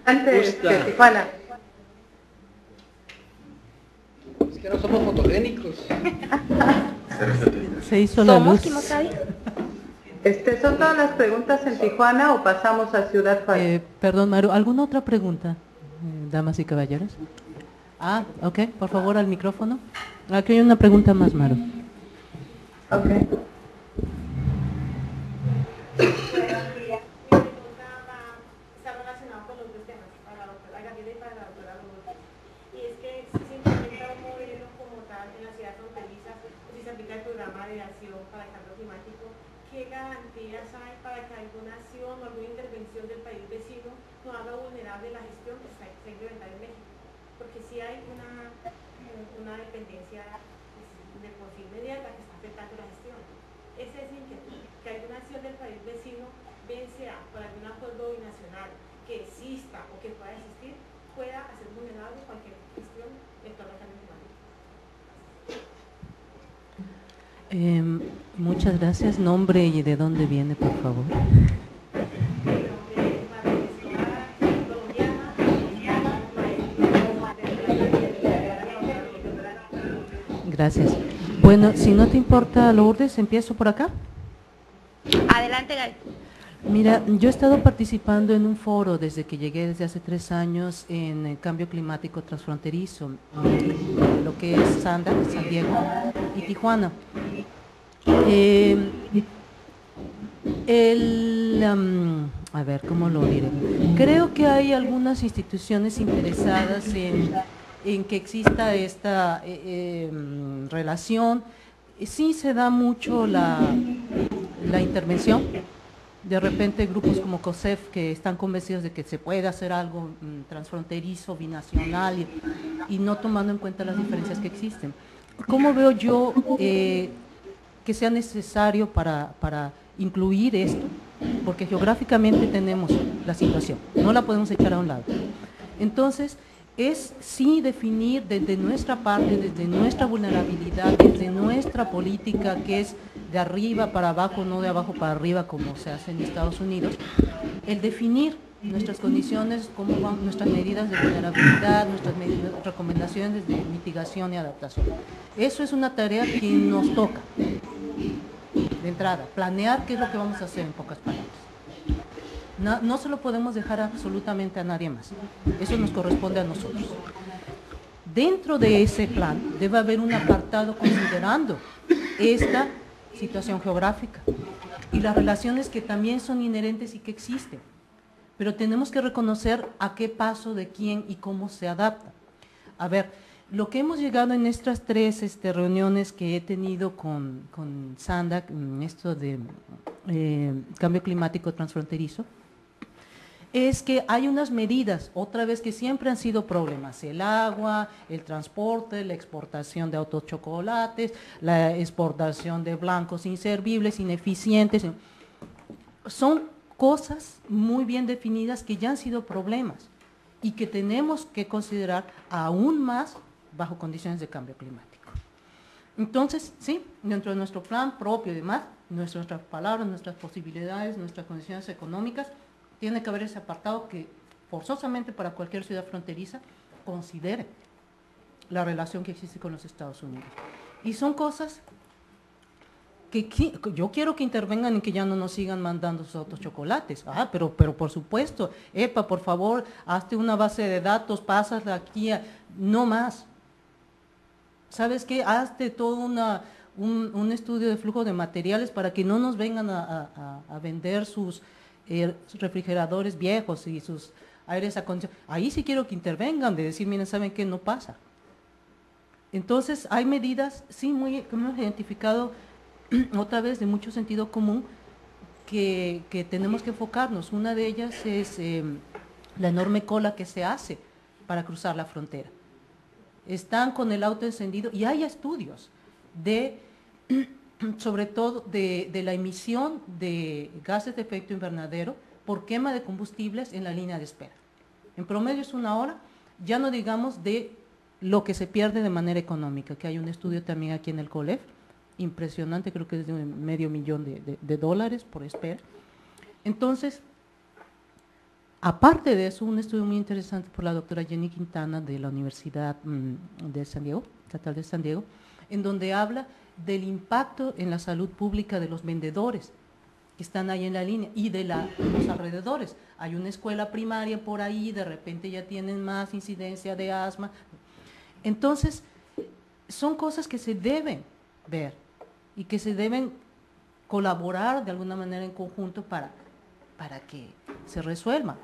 Antes de Tijuana. Es que no somos fotogénicos. Se hizo la luz. ¿Son todas las preguntas en Tijuana o pasamos a Ciudad Juárez? Perdón, Maru, ¿alguna otra pregunta, damas y caballeros? Ok, por favor al micrófono. Aquí hay una pregunta más, Maru. Ok. ¿Qué garantías hay para que alguna acción o alguna intervención del país vecino no haga vulnerable la gestión que está implementada en México? Porque sí hay una dependencia de por sí inmediata que está afectando la gestión. Esa es mi inquietud, que alguna acción del país vecino, bien sea por algún acuerdo binacional que exista o que pueda existir, pueda hacer vulnerable cualquier gestión en torno al cambio climático. Muchas gracias. Nombre y de dónde viene, por favor. Gracias. Bueno, si no te importa, Lourdes, empiezo por acá. Adelante, Gaby. Mira, yo he estado participando en un foro desde que llegué desde hace 3 años en el cambio climático transfronterizo, lo que es San Diego y Tijuana. A ver, ¿cómo lo diré? Creo que hay algunas instituciones interesadas en que exista esta relación sí se da mucho la intervención. De repente grupos como COSEF que están convencidos de que se puede hacer algo transfronterizo, binacional y no tomando en cuenta las diferencias que existen. ¿Cómo veo yo que sea necesario para incluir esto? Porque geográficamente tenemos la situación, no la podemos echar a un lado. Entonces, es sí definir desde nuestra parte, desde nuestra vulnerabilidad, desde nuestra política, que es de arriba para abajo, no de abajo para arriba como se hace en Estados Unidos, el definir nuestras condiciones, cómo van nuestras medidas de vulnerabilidad, nuestras recomendaciones de mitigación y adaptación. Eso es una tarea que nos toca, de entrada, planear qué es lo que vamos a hacer en pocas palabras. No se lo podemos dejar absolutamente a nadie más, eso nos corresponde a nosotros. Dentro de ese plan debe haber un apartado considerando esta situación geográfica y las relaciones que también son inherentes y que existen, pero tenemos que reconocer a qué paso de quién y cómo se adapta. A ver, lo que hemos llegado en estas tres reuniones que he tenido con SANDAC, en esto de cambio climático transfronterizo, es que hay unas medidas, otra vez que siempre han sido problemas, el agua, el transporte, la exportación de autos chocolates, la exportación de blancos inservibles, ineficientes, son cosas muy bien definidas que ya han sido problemas y que tenemos que considerar aún más bajo condiciones de cambio climático. Entonces, sí, dentro de nuestro plan propio y demás, nuestras palabras, nuestras posibilidades, nuestras condiciones económicas, tiene que haber ese apartado que forzosamente para cualquier ciudad fronteriza considere la relación que existe con los Estados Unidos. Y son cosas que yo quiero que intervengan y que ya no nos sigan mandando sus autos chocolates. Pero por supuesto, EPA, por favor, hazte una base de datos, pásala aquí, no más. ¿Sabes qué? Hazte todo un estudio de flujo de materiales para que no nos vengan a vender sus refrigeradores viejos y sus aires acondicionados. Ahí sí quiero que intervengan, de decir, miren, ¿saben qué? No pasa. Entonces, hay medidas, sí, que hemos identificado otra vez de mucho sentido común que tenemos que enfocarnos. Una de ellas es la enorme cola que se hace para cruzar la frontera. Están con el auto encendido y hay estudios sobre todo de la emisión de gases de efecto invernadero por quema de combustibles en la línea de espera. En promedio es 1 hora, ya no digamos de lo que se pierde de manera económica, que hay un estudio también aquí en el COLEF, impresionante, creo que es de $500,000 de dólares por espera. Entonces, aparte de eso, un estudio muy interesante por la doctora Jenny Quintana de la Universidad de San Diego, Estatal de San Diego, en donde habla del impacto en la salud pública de los vendedores que están ahí en la línea y de los alrededores. Hay una escuela primaria por ahí, de repente ya tienen más incidencia de asma. Entonces, son cosas que se deben ver y que se deben colaborar de alguna manera en conjunto para que se resuelva.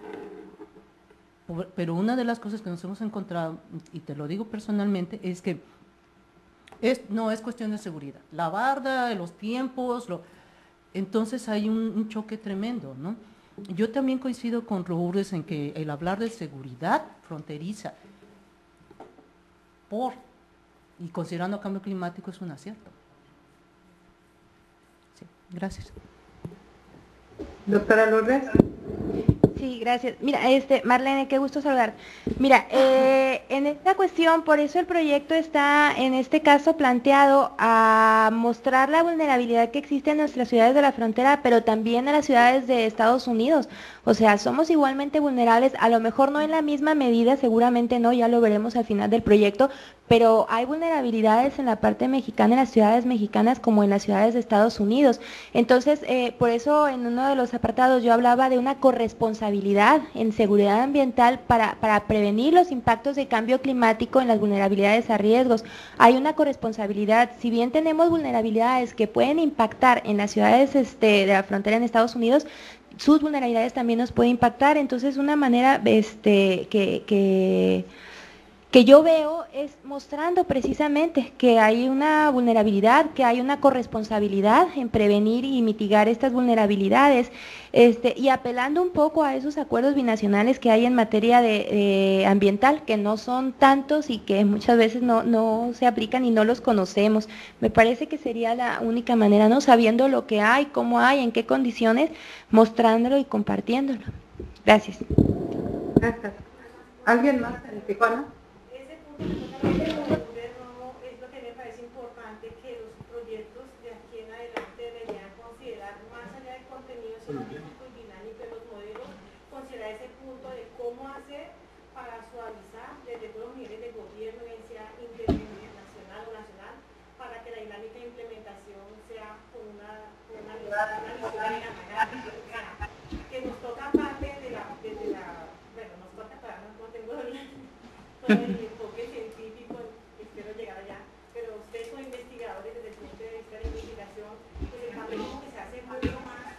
Pero una de las cosas que nos hemos encontrado, y te lo digo personalmente, es que no es cuestión de seguridad. La barda, los tiempos, entonces hay un choque tremendo, ¿no? Yo también coincido con Lourdes en que el hablar de seguridad fronteriza y considerando cambio climático es un acierto. Sí, gracias. Doctora Lourdes. Sí, gracias. Mira, Marlene, qué gusto saludar. Mira, en esta cuestión, por eso el proyecto está, en este caso, planteado a mostrar la vulnerabilidad que existe en nuestras ciudades de la frontera, pero también en las ciudades de Estados Unidos. O sea, somos igualmente vulnerables, a lo mejor no en la misma medida, seguramente no, ya lo veremos al final del proyecto, pero hay vulnerabilidades en la parte mexicana, en las ciudades mexicanas, como en las ciudades de Estados Unidos. Entonces, por eso en uno de los apartados yo hablaba de una corresponsabilidad en seguridad ambiental para prevenir los impactos de cambio climático en las vulnerabilidades a riesgos. Hay una corresponsabilidad, si bien tenemos vulnerabilidades que pueden impactar en las ciudades de la frontera en Estados Unidos, sus vulnerabilidades también nos pueden impactar. Entonces, una manera que yo veo es mostrando precisamente que hay una vulnerabilidad, que hay una corresponsabilidad en prevenir y mitigar estas vulnerabilidades, y apelando un poco a esos acuerdos binacionales que hay en materia de ambiental, que no son tantos y que muchas veces no se aplican y no los conocemos. Me parece que sería la única manera, ¿no? Sabiendo lo que hay, cómo hay, en qué condiciones, mostrándolo y compartiéndolo. Gracias. Gracias. ¿Alguien más en Tijuana? Es lo que me parece importante, que los proyectos de aquí en adelante deberían considerar, más allá del contenido científico y dinámico de los modelos, considerar ese punto de cómo hacer para suavizar desde todos los niveles de gobierno, bien sea internacional o nacional, para que la dinámica de implementación sea con una visión de la que nos toca parte de la bueno, nos toca para no tengo todo el enfoque científico, espero llegar allá, pero ustedes son investigadores desde el punto de vista de la investigación, pues el papel como que se hace mucho más,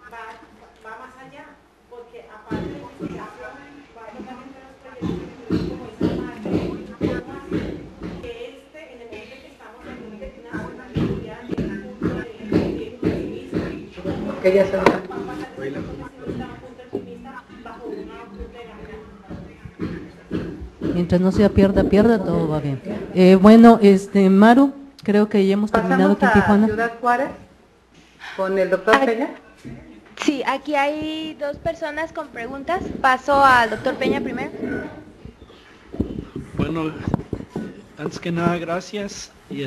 va más allá, porque aparte de la investigación, va totalmente a los proyectos como esa parte, cómo hacer que en el momento que estamos en un nacionalidad, en un punto de optimismo, Que ya se va. Mientras no sea pierda, todo va bien. Bueno, Maru, creo que ya hemos terminado aquí en Tijuana. Ciudad Juárez con el doctor Peña. Sí, aquí hay dos personas con preguntas. Paso al doctor Peña primero. Bueno, antes que nada, gracias. Y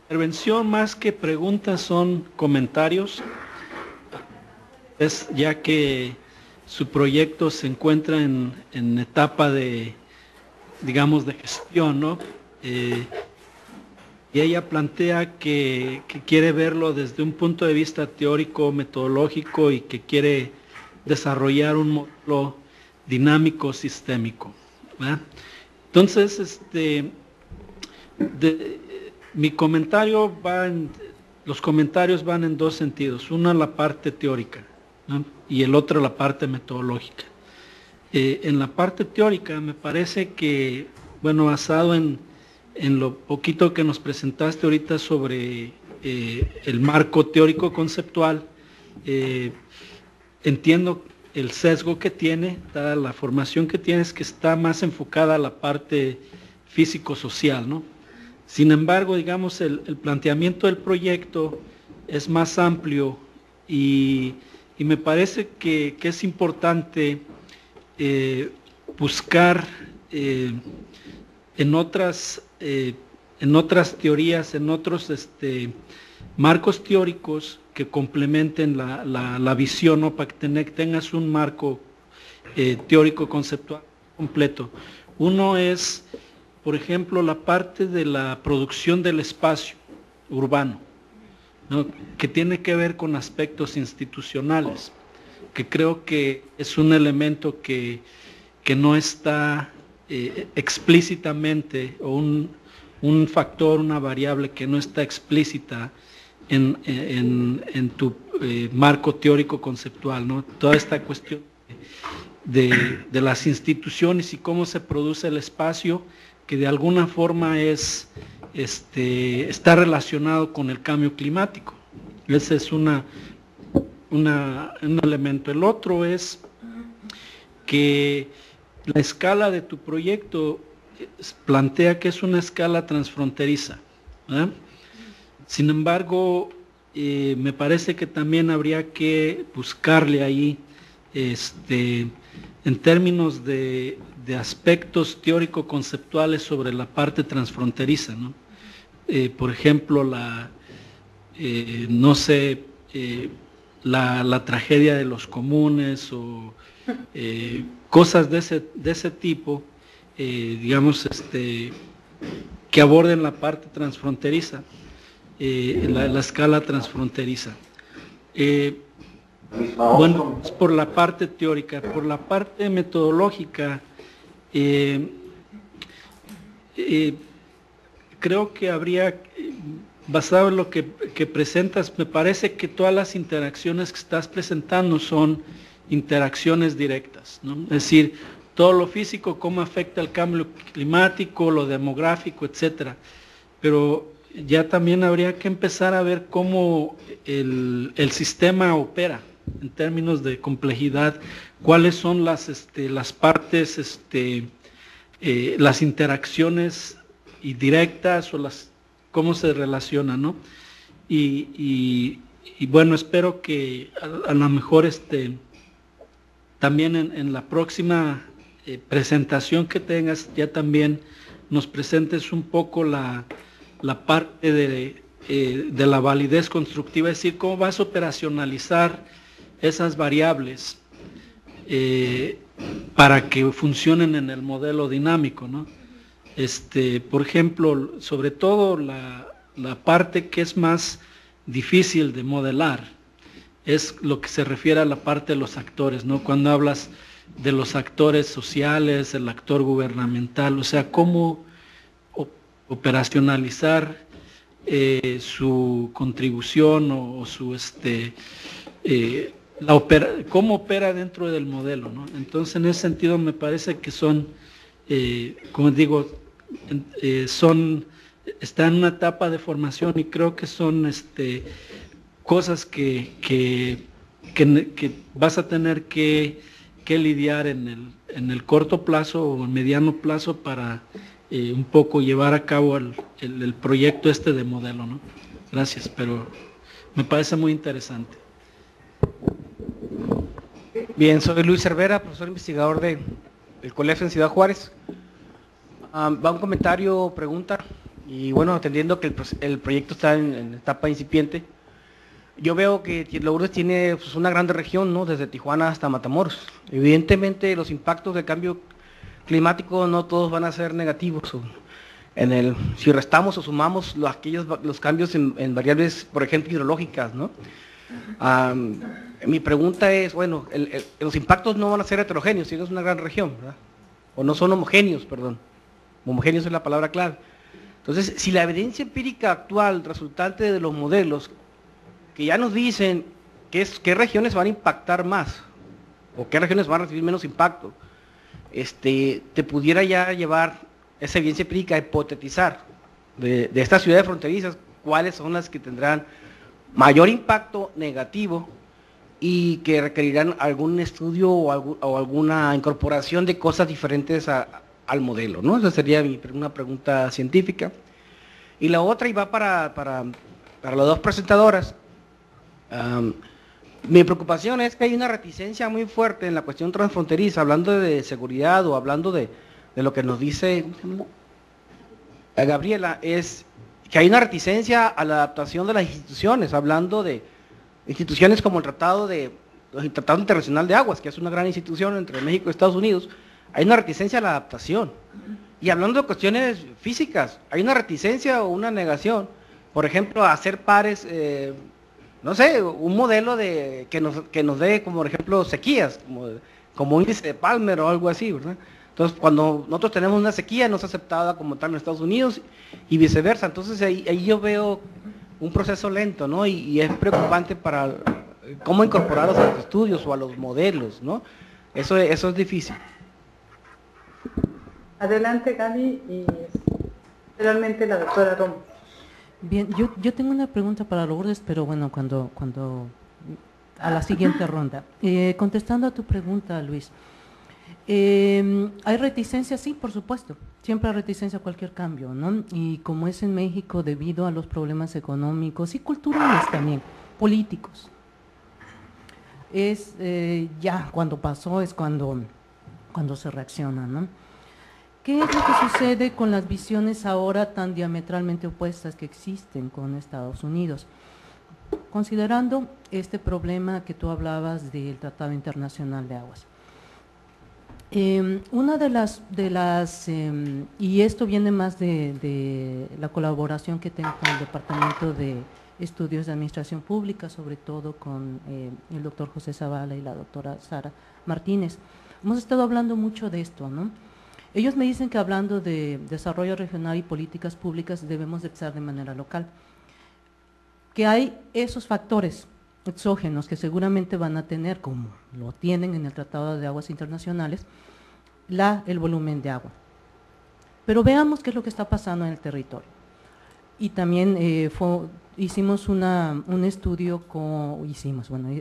intervención más que preguntas son comentarios. Es ya que su proyecto se encuentra en etapa de, digamos, de gestión, ¿no? Y ella plantea que quiere verlo desde un punto de vista teórico, metodológico y que quiere desarrollar un modelo dinámico sistémico, ¿verdad? Entonces, mi comentario los comentarios van en dos sentidos, una la parte teórica, ¿no? Y el otro la parte metodológica. En la parte teórica me parece que, bueno, basado en lo poquito que nos presentaste ahorita sobre el marco teórico conceptual, entiendo el sesgo que tiene, la formación que tiene es que está más enfocada a la parte físico-social, ¿no? Sin embargo, digamos, el planteamiento del proyecto es más amplio y me parece que es importante buscar en otras teorías, en otros marcos teóricos que complementen la visión, ¿no? Para que tengas un marco teórico conceptual completo. Uno es, por ejemplo, la parte de la producción del espacio urbano, ¿no? Que tiene que ver con aspectos institucionales, que creo que es un elemento que no está explícitamente, o un factor, una variable que no está explícita en tu marco teórico conceptual, ¿no? Toda esta cuestión de las instituciones y cómo se produce el espacio, que de alguna forma está relacionado con el cambio climático. Ese es un elemento. El otro es que la escala de tu proyecto plantea que es una escala transfronteriza, ¿eh? Sin embargo, me parece que también habría que buscarle ahí, en términos de aspectos teórico-conceptuales sobre la parte transfronteriza, ¿no? Por ejemplo, no sé, la tragedia de los comunes o cosas de ese tipo, digamos, que aborden la parte transfronteriza, la escala transfronteriza. Bueno, es por la parte teórica. Por la parte metodológica, creo que habría, basado en lo que presentas, me parece que todas las interacciones que estás presentando son interacciones directas, ¿no? Es decir, todo lo físico, cómo afecta el cambio climático, lo demográfico, etcétera. Pero ya también habría que empezar a ver cómo el sistema opera en términos de complejidad, cuáles son las partes, las interacciones directas o cómo se relacionan, ¿no? Y bueno, espero que a lo mejor también en la próxima presentación que tengas ya también nos presentes un poco la parte de la validez constructiva, es decir, cómo vas a operacionalizar esas variables para que funcionen en el modelo dinámico, ¿no? Por ejemplo, sobre todo la parte que es más difícil de modelar es lo que se refiere a la parte de los actores, ¿no? Cuando hablas de los actores sociales, el actor gubernamental, o sea, cómo operacionalizar su contribución o su cómo opera dentro del modelo, ¿no? Entonces, en ese sentido me parece que son, como digo, están en una etapa de formación y creo que son cosas que vas a tener que lidiar en el corto plazo o en mediano plazo para un poco llevar a cabo el proyecto de modelo, ¿no? Gracias, pero me parece muy interesante. Bien, soy Luis Cervera, profesor investigador del Colegio en Ciudad Juárez. Va un comentario o pregunta, y bueno, atendiendo que el proyecto está en etapa incipiente, yo veo que Lourdes tiene pues, una grande región, ¿no? Desde Tijuana hasta Matamoros. Evidentemente los impactos del cambio climático no todos van a ser negativos. Si restamos o sumamos los cambios en variables, por ejemplo, hidrológicas, ¿no? Mi pregunta es, bueno, los impactos no van a ser heterogéneos, si no es una gran región, ¿verdad? O no son homogéneos, perdón. Homogéneos es la palabra clave. Entonces, si la evidencia empírica actual resultante de los modelos que ya nos dicen qué regiones van a impactar más o qué regiones van a recibir menos impacto, te pudiera ya llevar esa evidencia empírica a hipotetizar de estas ciudades fronterizas cuáles son las que tendrán mayor impacto negativo y que requerirán algún estudio o alguna incorporación de cosas diferentes al modelo, ¿no? Esa sería una pregunta científica. Y la otra, y va para las dos presentadoras, mi preocupación es que hay una reticencia muy fuerte en la cuestión transfronteriza, hablando de seguridad o hablando de lo que nos dice Gabriela, es que hay una reticencia a la adaptación de las instituciones, hablando de instituciones como el Tratado Internacional de Aguas, que es una gran institución entre México y Estados Unidos. Hay una reticencia a la adaptación. Y hablando de cuestiones físicas, hay una reticencia o una negación, por ejemplo, a hacer pares, no sé, un modelo que nos dé, como por ejemplo, sequías, como índice de Palmer o algo así, ¿verdad? Entonces, cuando nosotros tenemos una sequía, no es aceptada como tal en Estados Unidos y viceversa. Entonces, ahí yo veo un proceso lento, ¿no? Y es preocupante para cómo incorporarlos a los estudios o a los modelos, ¿no? Eso es difícil. Adelante, Gaby, y realmente la doctora Romo. Bien, yo tengo una pregunta para Lourdes, pero bueno, cuando a la siguiente ronda. Contestando a tu pregunta, Luis, ¿hay reticencia? Sí, por supuesto. Siempre hay reticencia a cualquier cambio, ¿no? Y como es en México, debido a los problemas económicos y culturales también, políticos, ya cuando pasó es cuando se reacciona, ¿no? ¿Qué es lo que sucede con las visiones ahora tan diametralmente opuestas que existen con Estados Unidos? Considerando este problema que tú hablabas del Tratado Internacional de Aguas. Una de las y esto viene más de la colaboración que tengo con el Departamento de Estudios de Administración Pública, sobre todo con el doctor José Zavala y la doctora Sara Martínez. Hemos estado hablando mucho de esto, ¿no? Ellos me dicen que hablando de desarrollo regional y políticas públicas debemos de empezar de manera local. Que hay esos factores exógenos que seguramente van a tener, como lo tienen en el Tratado de Aguas Internacionales, el volumen de agua. Pero veamos qué es lo que está pasando en el territorio. Y también hicimos un estudio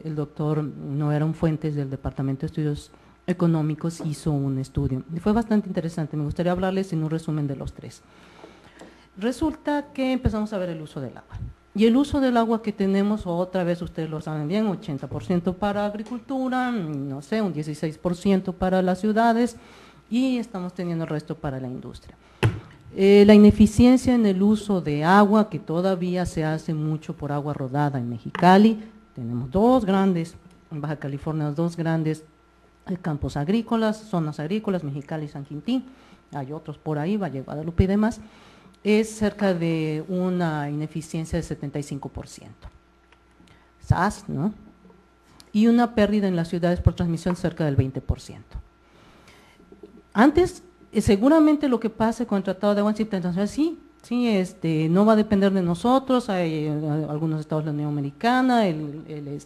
el doctor Noeron Fuentes del Departamento de Estudios Económicos hizo un estudio. Y fue bastante interesante, me gustaría hablarles en un resumen de los tres. Resulta que empezamos a ver el uso del agua. Y el uso del agua que tenemos, otra vez ustedes lo saben bien, 80% para agricultura, no sé, un 16% para las ciudades, y estamos teniendo el resto para la industria. La ineficiencia en el uso de agua, que todavía se hace mucho por agua rodada en Mexicali, tenemos en Baja California, dos grandes campos agrícolas, zonas agrícolas, Mexicali y San Quintín, hay otros por ahí, Valle de Guadalupe y demás, es cerca de una ineficiencia de 75%. SAS, ¿no? Y una pérdida en las ciudades por transmisión cerca del 20%. Antes, seguramente lo que pase con el Tratado de Aguas Internacionales, sí, no va a depender de nosotros, hay algunos estados de la Unión Americana, el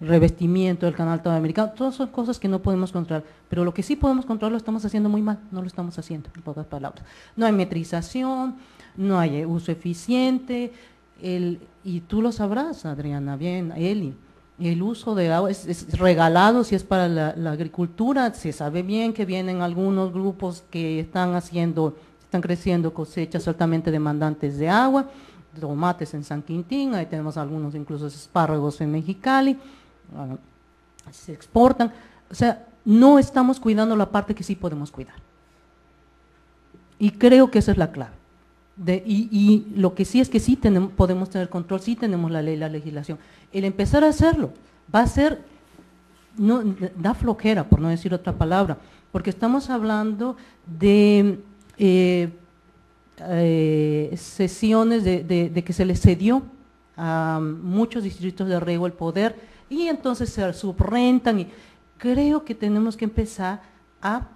revestimiento del canal americano, todas son cosas que no podemos controlar, pero lo que sí podemos controlar lo estamos haciendo muy mal, no lo estamos haciendo, en pocas palabras. No hay metrización, no hay uso eficiente, y tú lo sabrás, Adriana, bien, Eli, el uso de agua es regalado si es para la agricultura, se sabe bien que vienen algunos grupos que están creciendo cosechas altamente demandantes de agua, tomates en San Quintín, ahí tenemos algunos incluso espárragos en Mexicali, se exportan, o sea, no estamos cuidando la parte que sí podemos cuidar. Y creo que esa es la clave. Y lo que sí es que sí podemos tener control, sí tenemos la ley, la legislación. El empezar a hacerlo va a ser, da flojera, por no decir otra palabra, porque estamos hablando de sesiones de que se les cedió a muchos distritos de riego el poder, y entonces se subrentan, y creo que tenemos que empezar a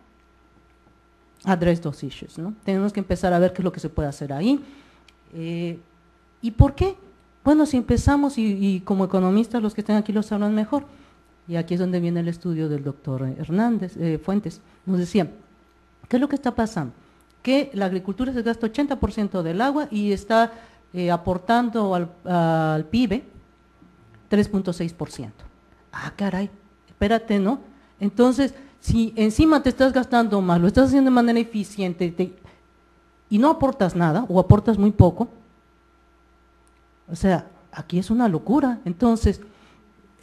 address those issues, ¿no? Tenemos que empezar a ver qué es lo que se puede hacer ahí. ¿Y por qué? Bueno, si empezamos, y como economistas los que están aquí lo sabrán mejor, y aquí es donde viene el estudio del doctor Fuentes, nos decía, ¿qué es lo que está pasando? Que la agricultura se gasta 80% del agua y está aportando al PIB 3.6%. Ah, caray, espérate, ¿no? Entonces, si encima te estás gastando más, lo estás haciendo de manera eficiente y no aportas nada o aportas muy poco, o sea, aquí es una locura. Entonces,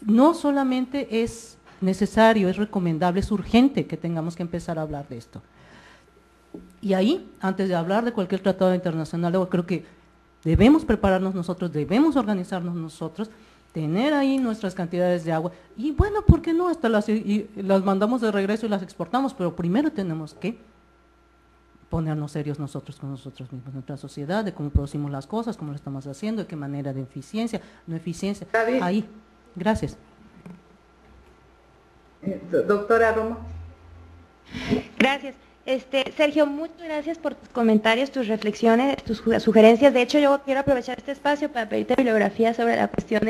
no solamente es necesario, es recomendable, es urgente que tengamos que empezar a hablar de esto. Y ahí, antes de hablar de cualquier tratado internacional, yo creo que debemos prepararnos nosotros, debemos organizarnos nosotros, tener ahí nuestras cantidades de agua, y bueno, ¿por qué no? Hasta las mandamos de regreso y las exportamos, pero primero tenemos que ponernos serios nosotros con nosotros mismos, nuestra sociedad, de cómo producimos las cosas, cómo lo estamos haciendo, de qué manera, de eficiencia, no eficiencia, ahí. Gracias. Doctora Roma. Gracias. Sergio, muchas gracias por tus comentarios, tus reflexiones, tus sugerencias. De hecho, yo quiero aprovechar este espacio para pedirte bibliografía sobre la cuestión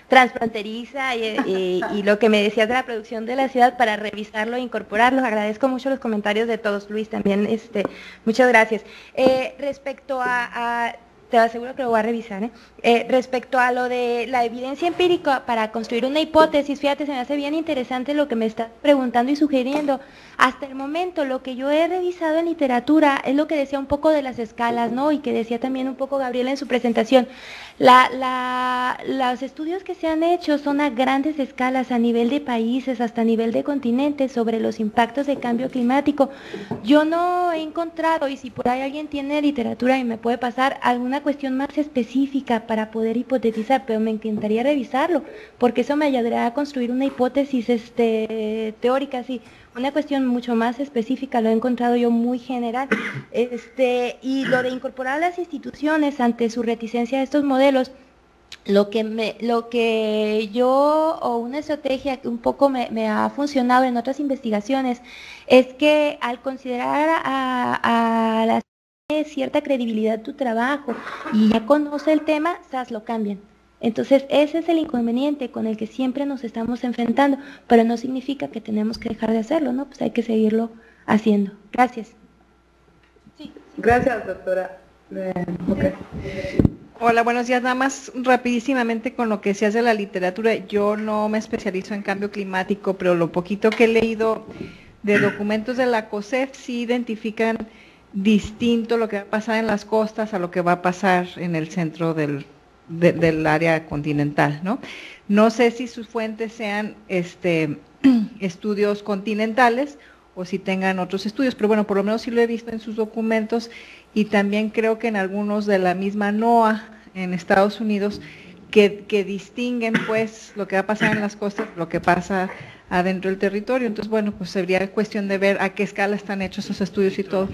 transfronteriza y lo que me decías de la producción de la ciudad para revisarlo e incorporarlo. Agradezco mucho los comentarios de todos. Luis, también, muchas gracias. Respecto te aseguro que lo voy a revisar, respecto a lo de la evidencia empírica para construir una hipótesis, fíjate, se me hace bien interesante lo que me estás preguntando y sugiriendo. Hasta el momento, lo que yo he revisado en literatura es lo que decía un poco de las escalas, ¿no? Y que decía también un poco Gabriela en su presentación. Los estudios que se han hecho son a grandes escalas, a nivel de países, hasta a nivel de continentes, sobre los impactos de cambio climático. Yo no he encontrado, y si por ahí alguien tiene literatura y me puede pasar, alguna cuestión más específica para poder hipotetizar, pero me encantaría revisarlo, porque eso me ayudará a construir una hipótesis teórica, sí. Una cuestión mucho más específica lo he encontrado yo muy general, y lo de incorporar a las instituciones ante su reticencia a estos modelos, lo que yo, o una estrategia que un poco me ha funcionado en otras investigaciones, es que al considerar a la cierta credibilidad tu trabajo y ya conoce el tema, SAS lo cambian. Entonces, ese es el inconveniente con el que siempre nos estamos enfrentando, pero no significa que tenemos que dejar de hacerlo, ¿no? Pues hay que seguirlo haciendo. Gracias. Sí. Gracias, doctora. Okay. Hola, buenos días. Nada más rapidísimamente con lo que se hace la literatura. Yo no me especializo en cambio climático, pero lo poquito que he leído de documentos de la COSEF sí identifican distinto lo que va a pasar en las costas a lo que va a pasar en el centro del área continental, ¿no? No sé si sus fuentes sean estudios continentales o si tengan otros estudios, pero bueno, por lo menos sí lo he visto en sus documentos y también creo que en algunos de la misma NOAA en Estados Unidos que distinguen pues lo que va a pasar en las costas, lo que pasa adentro del territorio. Entonces, bueno, pues sería cuestión de ver a qué escala están hechos esos estudios y todo.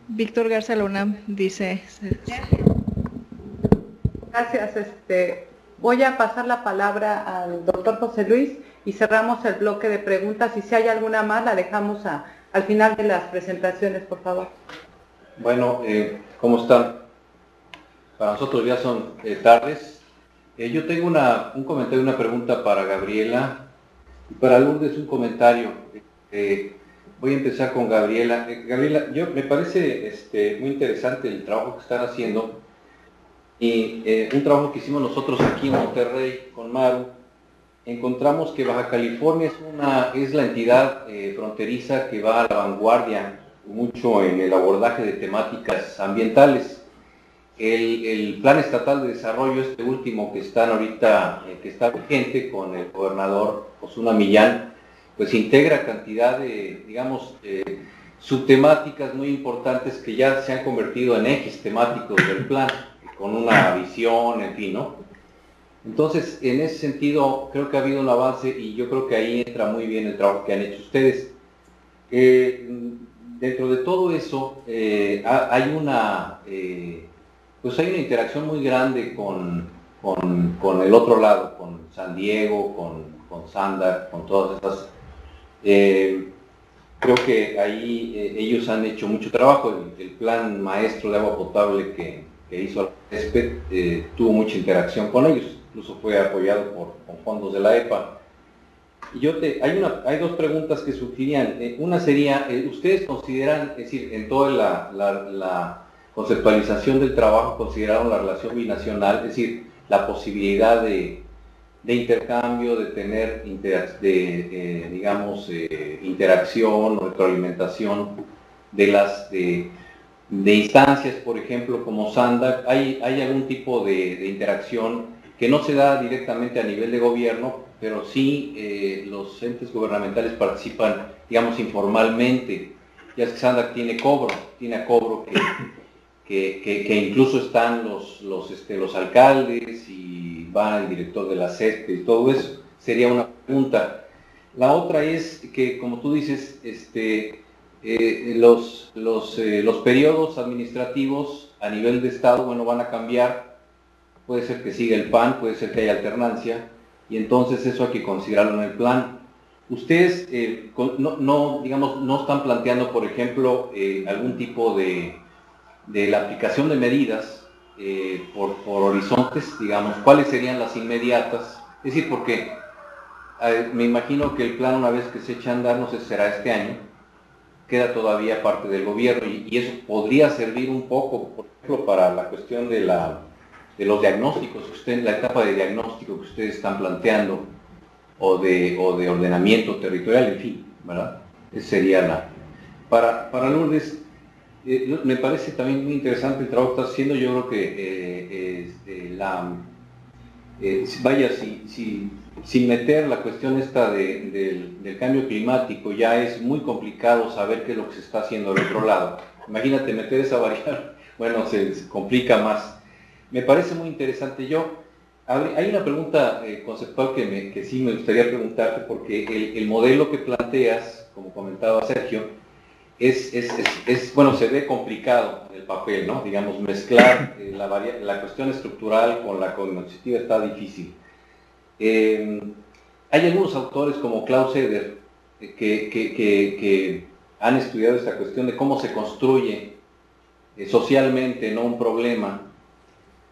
Víctor Garza, la UNAM, dice... Gracias. Voy a pasar la palabra al doctor José Luis y cerramos el bloque de preguntas. Y si hay alguna más, la dejamos al final de las presentaciones, por favor. Bueno, ¿cómo están? Para nosotros ya son tardes. Yo tengo un comentario, una pregunta para Gabriela. Y para Lourdes un comentario. Voy a empezar con Gabriela. Gabriela, me parece muy interesante el trabajo que están haciendo. Y un trabajo que hicimos nosotros aquí en Monterrey con Maru, encontramos que Baja California es la entidad fronteriza que va a la vanguardia mucho en el abordaje de temáticas ambientales. El Plan Estatal de Desarrollo, último que están ahorita, que está vigente con el gobernador Osuna Millán, pues integra cantidad de, digamos, subtemáticas muy importantes que ya se han convertido en ejes temáticos del plan, con una visión, en fin, ¿no? Entonces, en ese sentido, creo que ha habido un avance y yo creo que ahí entra muy bien el trabajo que han hecho ustedes. Dentro de todo eso, hay una interacción muy grande con el otro lado, con San Diego, con Sandar, con todas estas. Creo que ahí ellos han hecho mucho trabajo. El plan maestro de agua potable que hizo CESPED tuvo mucha interacción con ellos, incluso fue apoyado con fondos de la EPA. Hay dos preguntas que surgirían. Una sería, ¿ustedes consideran, es decir, en toda la conceptualización del trabajo, consideraron la relación binacional, es decir, la posibilidad de intercambio, de tener interacción o retroalimentación de instancias, por ejemplo, como SANDAC? ¿Hay algún tipo de interacción que no se da directamente a nivel de gobierno, pero sí los entes gubernamentales participan, digamos, informalmente? Ya es que SANDAC tiene a cobro que incluso están los alcaldes y va el director de la CESPE y todo eso. Sería una pregunta. La otra es que, como tú dices, los periodos administrativos a nivel de Estado, bueno, van a cambiar. Puede ser que siga el PAN, puede ser que haya alternancia, y entonces eso hay que considerarlo en el plan. Ustedes no están planteando, por ejemplo, algún tipo de la aplicación de medidas por horizontes, digamos, ¿cuáles serían las inmediatas? Es decir, porque me imagino que el plan, una vez que se echa a andar, no sé si será este año, queda todavía parte del gobierno, y eso podría servir un poco, por ejemplo, para la cuestión de los diagnósticos, la etapa de diagnóstico que ustedes están planteando, o de ordenamiento territorial, en fin, ¿verdad? Esa sería para Lourdes. Me parece también muy interesante el trabajo que estás haciendo. Yo creo que sin meter la cuestión esta del cambio climático, ya es muy complicado saber qué es lo que se está haciendo del otro lado. Imagínate meter esa variable, bueno, se complica más. Me parece muy interesante. Hay una pregunta conceptual que sí me gustaría preguntarte, porque el modelo que planteas, como comentaba Sergio, se ve complicado en el papel, ¿no? Digamos, mezclar la cuestión estructural con la cognitiva está difícil. Hay algunos autores como Klaus Eder que han estudiado esta cuestión de cómo se construye socialmente, ¿no?, un problema,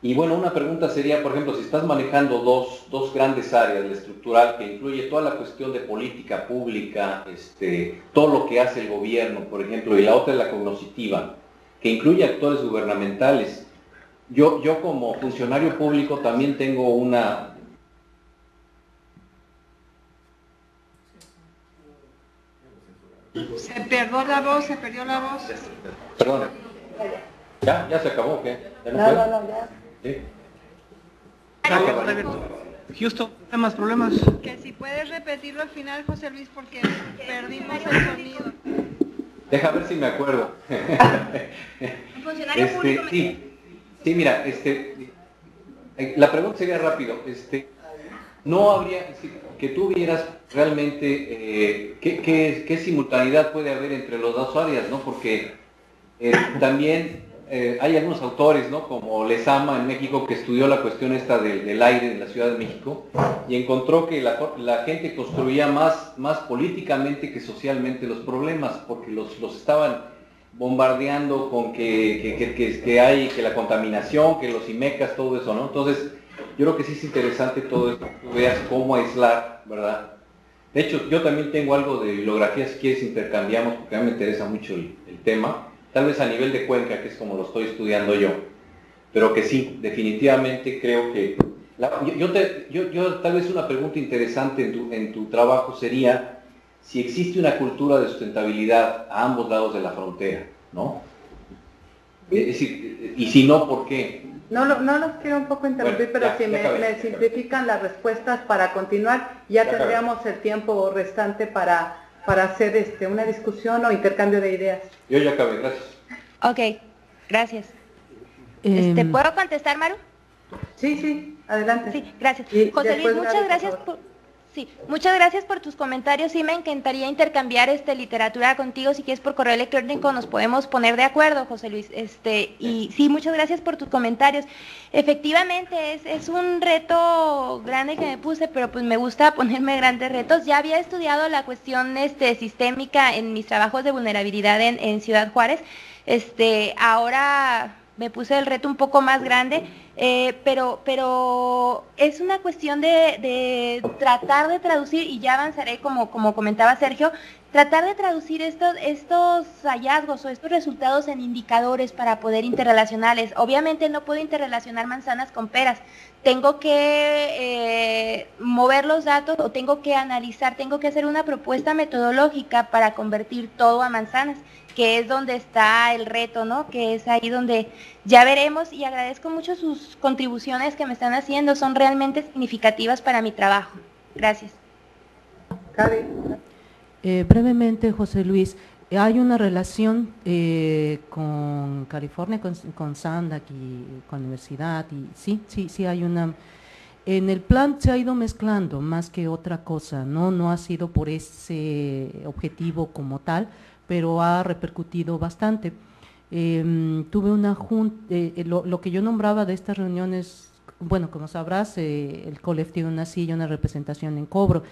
Y bueno, una pregunta sería, por ejemplo, si estás manejando dos grandes áreas, la estructural, que incluye toda la cuestión de política pública, todo lo que hace el gobierno, por ejemplo, y la otra es la cognoscitiva, que incluye actores gubernamentales. Yo como funcionario público también tengo una... Se perdió la voz, Perdón. ¿Ya se acabó o qué? ¿Ya no puede? No, ya. ¿Sí? Houston, ¿temas, problemas? Que si puedes repetirlo al final, José Luis, porque perdimos el sonido. Deja ver si me acuerdo. Un funcionario público. Sí, mira, la pregunta sería rápido. No habría, que tú vieras realmente qué simultaneidad puede haber entre las dos áreas, ¿no? Porque también hay algunos autores, ¿no? Como Lezama en México, que estudió la cuestión esta del aire en la Ciudad de México y encontró que la gente construía más políticamente que socialmente los problemas, porque los estaban bombardeando con que la contaminación, que los IMECAS, todo eso, ¿no? Entonces, yo creo que sí es interesante todo esto, que tú veas cómo aislar, ¿verdad? De hecho, yo también tengo algo de bibliografía, si quieres intercambiamos, porque a mí me interesa mucho el tema, tal vez a nivel de Cuenca, que es como lo estoy estudiando yo, pero que sí, definitivamente creo que... Yo tal vez una pregunta interesante en tu trabajo sería si existe una cultura de sustentabilidad a ambos lados de la frontera, ¿no? Es decir, y si no, ¿por qué? No los quiero un poco interrumpir, Bueno, pero si me simplifican las respuestas para continuar, ya tendríamos el tiempo restante para hacer una discusión o intercambio de ideas. Yo ya acabé, gracias. Ok, gracias. ¿Puedo contestar, Maru? Sí, adelante. Sí, gracias. Y José Luis, después muchas Gaby, gracias muchas gracias por tus comentarios. Sí, me encantaría intercambiar literatura contigo. Si quieres por correo electrónico nos podemos poner de acuerdo, José Luis. Y sí, muchas gracias por tus comentarios. Efectivamente, es un reto grande que me puse, pero pues me gusta ponerme grandes retos. Ya había estudiado la cuestión sistémica en mis trabajos de vulnerabilidad en Ciudad Juárez. Ahora me puse el reto un poco más grande, pero es una cuestión de tratar de traducir, y ya avanzaré como comentaba Sergio, tratar de traducir estos hallazgos o estos resultados en indicadores para poder interrelacionarles. Obviamente no puedo interrelacionar manzanas con peras, tengo que mover los datos o tengo que analizar, tengo que hacer una propuesta metodológica para convertir todo a manzanas, que es donde está el reto, ¿no? Que es ahí donde ya veremos, y agradezco mucho sus contribuciones que me están haciendo, son realmente significativas para mi trabajo. Gracias. Brevemente, José Luis, hay una relación con California, con Sandak y con la universidad, y sí hay una... En el plan se ha ido mezclando más que otra cosa, no ha sido por ese objetivo como tal, pero ha repercutido bastante. Tuve una junta, lo que yo nombraba de estas reuniones, bueno, como sabrás, el COLEF tiene una silla, una representación en cobro,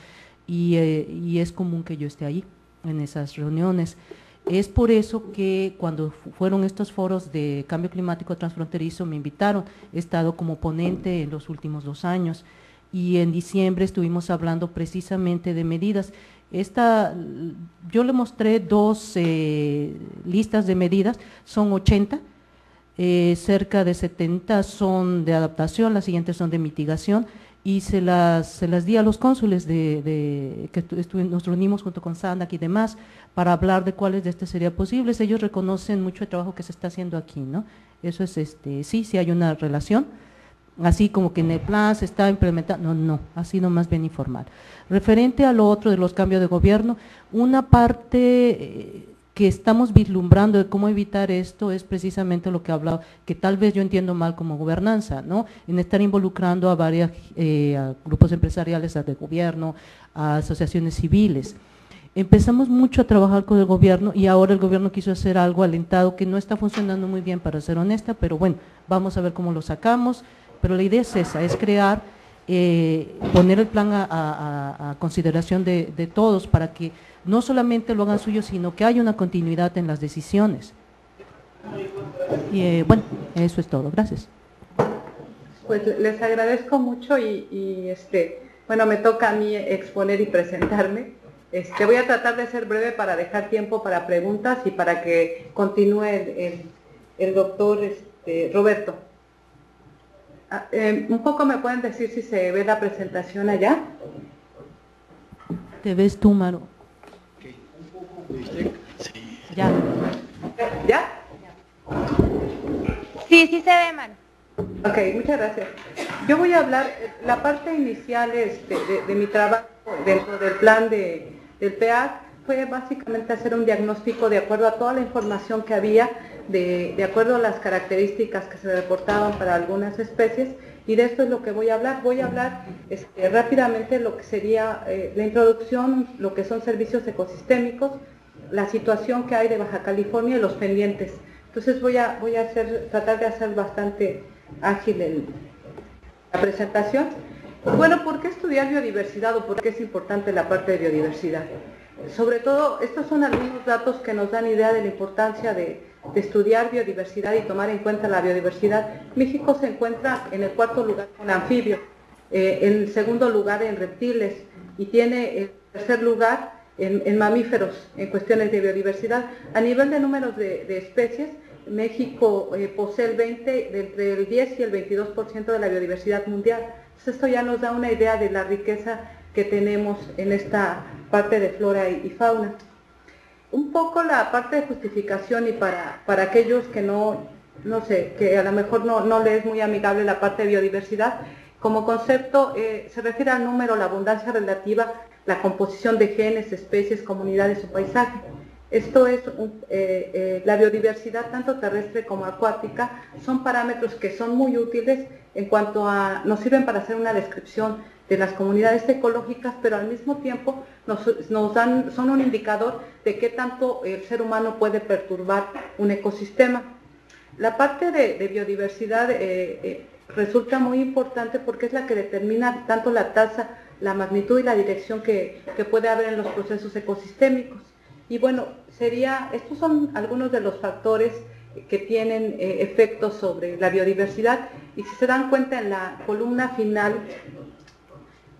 y es común que yo esté ahí, en esas reuniones. Es por eso que cuando fueron estos foros de cambio climático transfronterizo me invitaron, he estado como ponente en los últimos 2 años, y en diciembre estuvimos hablando precisamente de medidas. Yo le mostré 2 listas de medidas, son 80, cerca de 70 son de adaptación, las siguientes son de mitigación, y se las di a los cónsules que nos reunimos junto con Sandak y demás para hablar de cuáles de serían posibles. Ellos reconocen mucho el trabajo que se está haciendo aquí, ¿no? Eso es, sí hay una relación, así como que en el plan se está implementando, no, ha sido más bien informal. Referente a lo otro de los cambios de gobierno, una parte que estamos vislumbrando de cómo evitar esto es precisamente lo que he hablado, que tal vez yo entiendo mal como gobernanza, ¿no? En estar involucrando a varios grupos empresariales, a de gobierno, a asociaciones civiles. Empezamos mucho a trabajar con el gobierno, y ahora el gobierno quiso hacer algo alentado que no está funcionando muy bien, para ser honesta, pero bueno, vamos a ver cómo lo sacamos. Pero la idea es esa, es crear, poner el plan a consideración de todos, para que no solamente lo hagan suyo, sino que haya una continuidad en las decisiones. Y bueno, eso es todo. Gracias. Pues les agradezco mucho bueno, me toca a mí exponer y presentarme. Voy a tratar de ser breve para dejar tiempo para preguntas y para que continúe el doctor Roberto. Un poco me pueden decir si se ve la presentación allá. ¿Te ves tú, Maro? Sí. Ya. ¿Ya? Sí, sí se ve, Maro. Ok, muchas gracias. Yo voy a hablar, la parte inicial de mi trabajo dentro del plan del PEAC fue básicamente hacer un diagnóstico de acuerdo a toda la información que había, de acuerdo a las características que se reportaban para algunas especies, y de esto es lo que voy a hablar. Voy a hablar rápidamente lo que sería la introducción, lo que son servicios ecosistémicos, la situación que hay de Baja California y los pendientes. Entonces voy a tratar de hacer bastante ágil la presentación. Bueno, ¿por qué estudiar biodiversidad o por qué es importante la parte de biodiversidad? Sobre todo, estos son algunos datos que nos dan idea de la importancia de estudiar biodiversidad y tomar en cuenta la biodiversidad. México se encuentra en el 4º lugar en anfibios, en el 2º lugar en reptiles y tiene el 3er lugar en mamíferos en cuestiones de biodiversidad. A nivel de números de especies, México posee el 20, entre el 10 y el 22% de la biodiversidad mundial. Entonces esto ya nos da una idea de la riqueza que tenemos en esta parte de flora y fauna. Un poco la parte de justificación y para aquellos que no sé, que a lo mejor no les es muy amigable la parte de biodiversidad, como concepto se refiere al número, la abundancia relativa, la composición de genes, especies, comunidades o paisaje. Esto es, la biodiversidad tanto terrestre como acuática son parámetros que son muy útiles en cuanto a, nos sirven para hacer una descripción de las comunidades ecológicas, pero al mismo tiempo son un indicador de qué tanto el ser humano puede perturbar un ecosistema. La parte de biodiversidad resulta muy importante porque es la que determina tanto la tasa, la magnitud y la dirección que puede haber en los procesos ecosistémicos. Y bueno, estos son algunos de los factores que tienen efectos sobre la biodiversidad, y si se dan cuenta en la columna final,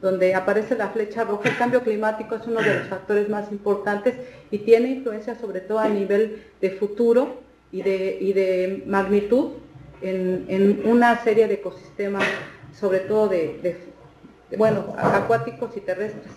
donde aparece la flecha roja, el cambio climático es uno de los factores más importantes y tiene influencia sobre todo a nivel de futuro y de magnitud en una serie de ecosistemas, sobre todo acuáticos y terrestres.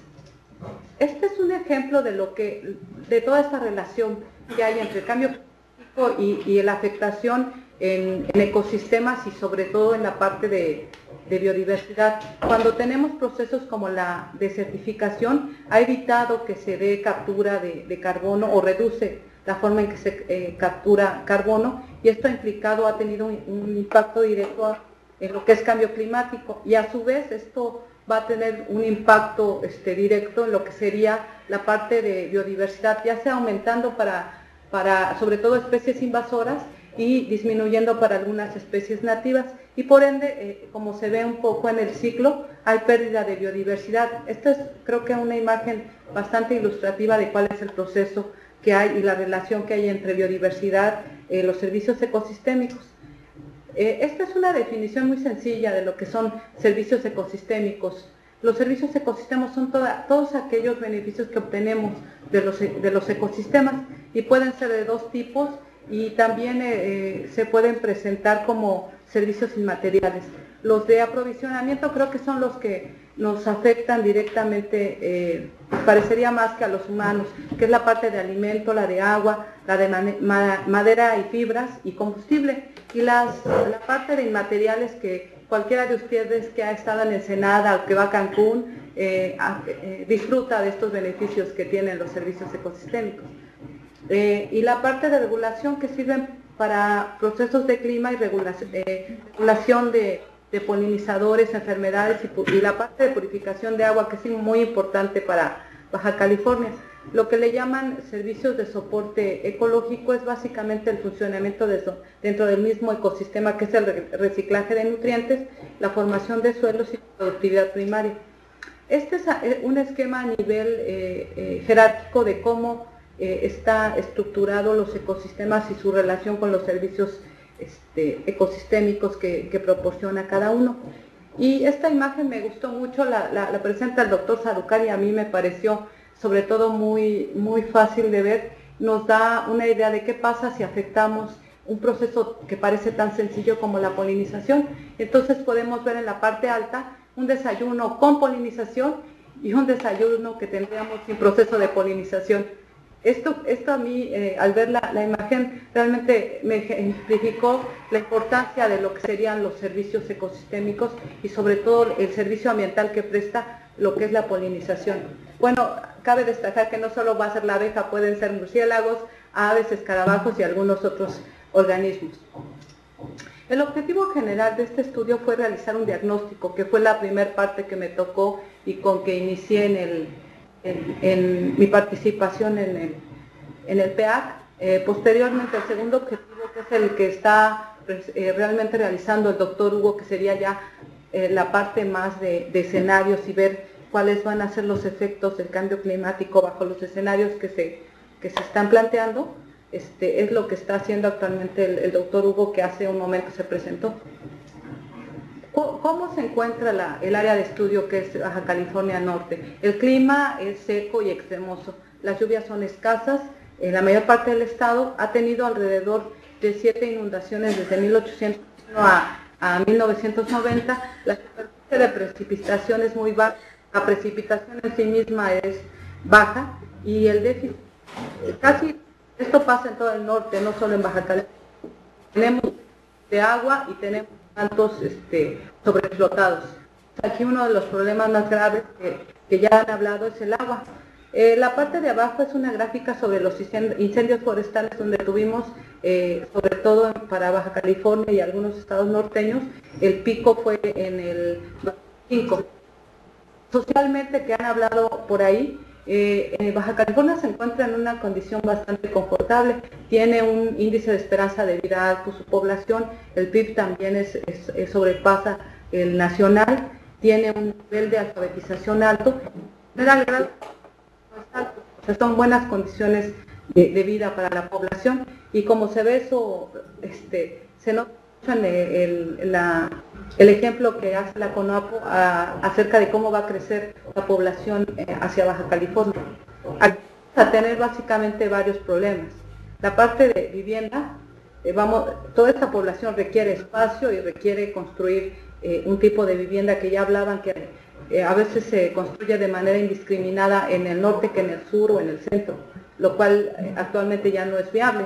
Este es un ejemplo de toda esta relación que hay entre el cambio climático y la afectación en ecosistemas y sobre todo en la parte de biodiversidad. Cuando tenemos procesos como la desertificación, ha evitado que se dé captura de carbono o reduce la forma en que se captura carbono, y esto ha tenido un impacto directo en lo que es cambio climático, y a su vez esto va a tener un impacto directo en lo que sería la parte de biodiversidad, ya sea aumentando para sobre todo especies invasoras y disminuyendo para algunas especies nativas, y por ende, como se ve un poco en el ciclo, hay pérdida de biodiversidad. Esta es, creo que, una imagen bastante ilustrativa de cuál es el proceso que hay y la relación que hay entre biodiversidad y los servicios ecosistémicos. Esta es una definición muy sencilla de lo que son servicios ecosistémicos. Los servicios ecosistémicos son todos aquellos beneficios que obtenemos de los ecosistemas, y pueden ser de dos tipos, y también se pueden presentar como servicios inmateriales. Los de aprovisionamiento creo que son los que nos afectan directamente, parecería más que a los humanos, que es la parte de alimento, la de agua, la de madera y fibras y combustible, y la parte de inmateriales, que cualquiera de ustedes que ha estado en Ensenada o que va a Cancún disfruta de estos beneficios que tienen los servicios ecosistémicos. Y la parte de regulación, que sirven para procesos de clima y regulación de polinizadores, enfermedades, y la parte de purificación de agua, que es muy importante para Baja California. Lo que le llaman servicios de soporte ecológico es básicamente el funcionamiento dentro del mismo ecosistema, que es el reciclaje de nutrientes, la formación de suelos y productividad primaria. Este es un esquema a nivel jerárquico de cómo está estructurado los ecosistemas y su relación con los servicios ecosistémicos que proporciona cada uno. Y esta imagen me gustó mucho, la presenta el doctor Sarukar y a mí me pareció sobre todo muy fácil de ver. Nos da una idea de qué pasa si afectamos un proceso que parece tan sencillo como la polinización. Entonces podemos ver en la parte alta un desayuno con polinización y un desayuno que tendríamos sin proceso de polinización. Esto a mí, al ver la imagen, realmente me ejemplificó la importancia de lo que serían los servicios ecosistémicos y sobre todo el servicio ambiental que presta lo que es la polinización. Bueno, cabe destacar que no solo va a ser la abeja, pueden ser murciélagos, aves, escarabajos y algunos otros organismos. El objetivo general de este estudio fue realizar un diagnóstico, que fue la primera parte que me tocó y con que inicié en mi participación en el PEAC. Posteriormente, el segundo objetivo, que es el que está realmente realizando el doctor Hugo, que sería ya la parte más de escenarios y ver cuáles van a ser los efectos del cambio climático bajo los escenarios que se están planteando. Es lo que está haciendo actualmente el doctor Hugo, que hace un momento se presentó. ¿Cómo se encuentra el área de estudio que es Baja California Norte? El clima es seco y extremoso, las lluvias son escasas, en la mayor parte del estado ha tenido alrededor de 7 inundaciones desde 1801 a 1990, la superficie de precipitación es muy baja, la precipitación en sí misma es baja y el déficit, casi esto pasa en todo el norte, no solo en Baja California, tenemos de agua y tenemos tantos sobreexplotados. Aquí uno de los problemas más graves que ya han hablado es el agua. La parte de abajo es una gráfica sobre los incendios forestales donde tuvimos, sobre todo para Baja California y algunos estados norteños, el pico fue en el 2005. Socialmente, que han hablado por ahí, Baja California se encuentra en una condición bastante confortable, tiene un índice de esperanza de vida alto, su población, el PIB también sobrepasa el nacional, tiene un nivel de alfabetización alto, son buenas condiciones de vida para la población y como se ve eso, se nota en el ejemplo que hace la CONAPO acerca de cómo va a crecer la población hacia Baja California. Aquí vamos a tener básicamente varios problemas. La parte de vivienda, toda esta población requiere espacio y requiere construir un tipo de vivienda que ya hablaban que a veces se construye de manera indiscriminada en el norte que en el sur o en el centro, lo cual actualmente ya no es viable.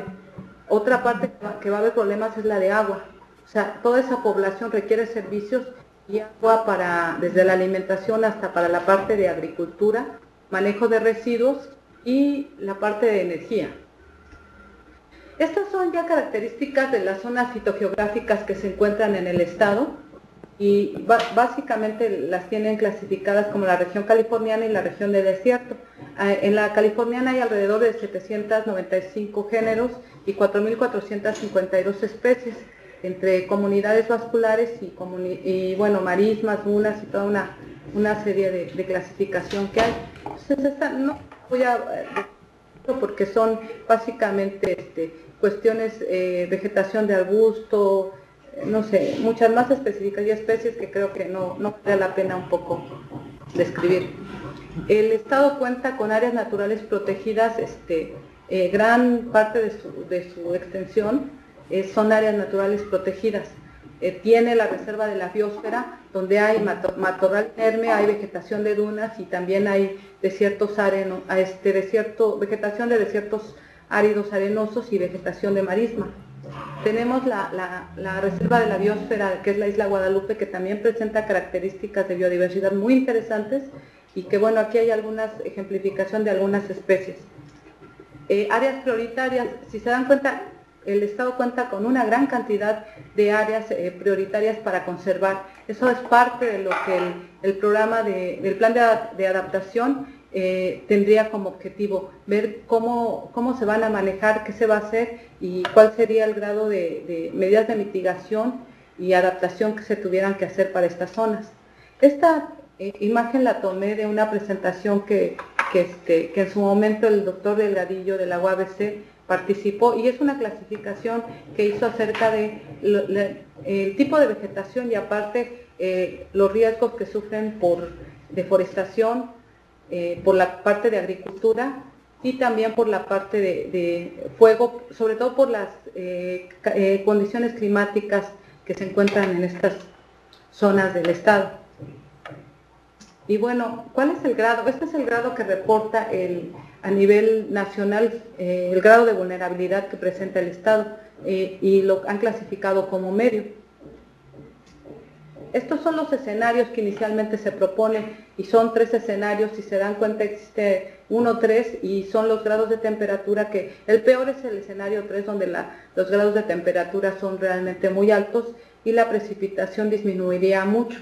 Otra parte que va a haber problemas es la de agua. O sea, toda esa población requiere servicios y agua desde la alimentación hasta para la parte de agricultura, manejo de residuos y la parte de energía. Estas son ya características de las zonas fitogeográficas que se encuentran en el estado y básicamente las tienen clasificadas como la región californiana y la región de desierto. En la californiana hay alrededor de 795 géneros y 4.452 especies, entre comunidades vasculares y bueno, marismas, dunas y toda una serie de clasificación que hay. Entonces no voy a porque son básicamente cuestiones, vegetación de arbusto, no sé, muchas más específicas y especies que creo que no vale la pena un poco describir. El estado cuenta con áreas naturales protegidas, gran parte de su extensión son áreas naturales protegidas. Tiene la reserva de la biosfera, donde hay matorral inerme, hay vegetación de dunas y también hay desiertos vegetación de desiertos áridos arenosos y vegetación de marisma. Tenemos la reserva de la biosfera, que es la isla Guadalupe, que también presenta características de biodiversidad muy interesantes y que bueno, aquí hay algunas ejemplificación de algunas especies. Áreas prioritarias, si se dan cuenta, el Estado cuenta con una gran cantidad de áreas prioritarias para conservar. Eso es parte de lo que el programa del plan de adaptación tendría como objetivo, ver cómo se van a manejar, qué se va a hacer y cuál sería el grado de medidas de mitigación y adaptación que se tuvieran que hacer para estas zonas. Esta imagen la tomé de una presentación que en su momento el doctor Delgadillo de la UABC participó, y es una clasificación que hizo acerca de el tipo de vegetación y aparte los riesgos que sufren por deforestación, por la parte de agricultura y también por la parte de fuego, sobre todo por las condiciones climáticas que se encuentran en estas zonas del estado. Y bueno, ¿cuál es el grado? Este es el grado que reporta a nivel nacional, el grado de vulnerabilidad que presenta el estado, y lo han clasificado como medio. Estos son los escenarios que inicialmente se proponen, y son 3 escenarios. Si se dan cuenta existe 1, 3, y son los grados de temperatura, que el peor es el escenario 3, donde los grados de temperatura son realmente muy altos y la precipitación disminuiría mucho.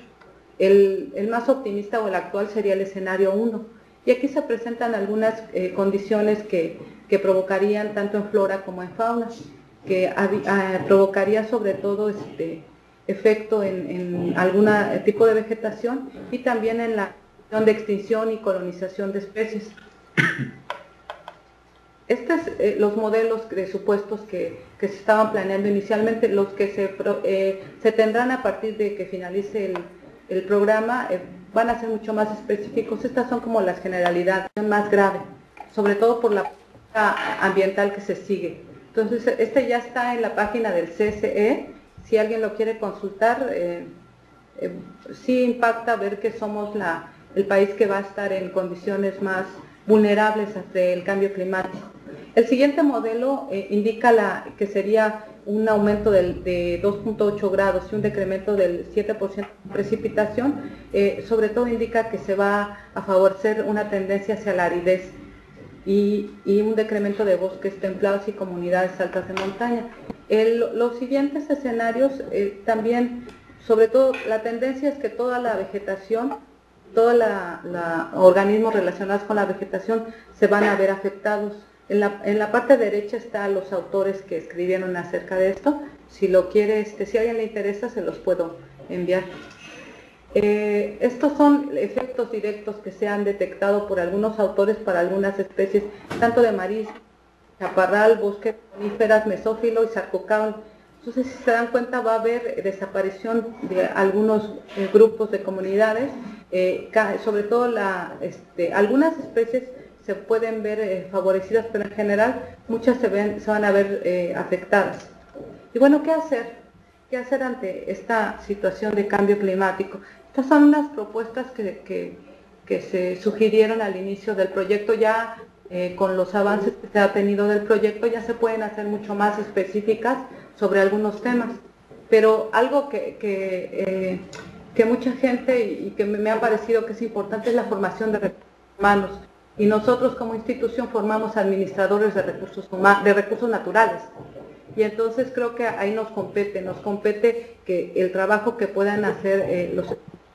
El más optimista o el actual sería el escenario 1, y aquí se presentan algunas condiciones que provocarían tanto en flora como en fauna, que provocaría sobre todo efecto en algún tipo de vegetación y también en la de extinción y colonización de especies. Estos los modelos de supuestos que se estaban planeando inicialmente, los que se tendrán a partir de que finalice el programa, van a ser mucho más específicos. Estas son como las generalidades más graves, sobre todo por la ambiental que se sigue. Entonces, este ya está en la página del CSE. Si alguien lo quiere consultar, sí impacta ver que somos el país que va a estar en condiciones más vulnerables ante el cambio climático. El siguiente modelo indica que sería un aumento de 2.8 grados y un decremento del 7% de precipitación. Sobre todo indica que se va a favorecer una tendencia hacia la aridez y un decremento de bosques templados y comunidades altas de montaña. Los siguientes escenarios también, sobre todo, la tendencia es que toda la vegetación, todos los organismos relacionados con la vegetación se van a ver afectados. En la parte derecha están los autores que escribieron acerca de esto. Si lo quiere, si a alguien le interesa, se los puedo enviar. Estos son efectos directos que se han detectado por algunos autores para algunas especies, tanto de marisco, chaparral, bosque, coníferas, mesófilo y sarcocao. Entonces, si se dan cuenta, va a haber desaparición de algunos grupos de comunidades, sobre todo algunas especies se pueden ver favorecidas, pero en general muchas se van a ver afectadas. Y bueno, ¿qué hacer? ¿Qué hacer ante esta situación de cambio climático? Estas son unas propuestas que se sugirieron al inicio del proyecto. Ya con los avances que se ha tenido del proyecto ya se pueden hacer mucho más específicas sobre algunos temas, pero algo que mucha gente y que me ha parecido que es importante es la formación de recursos humanos, y nosotros como institución formamos administradores de recursos naturales, y entonces creo que ahí nos compete que el trabajo que puedan hacer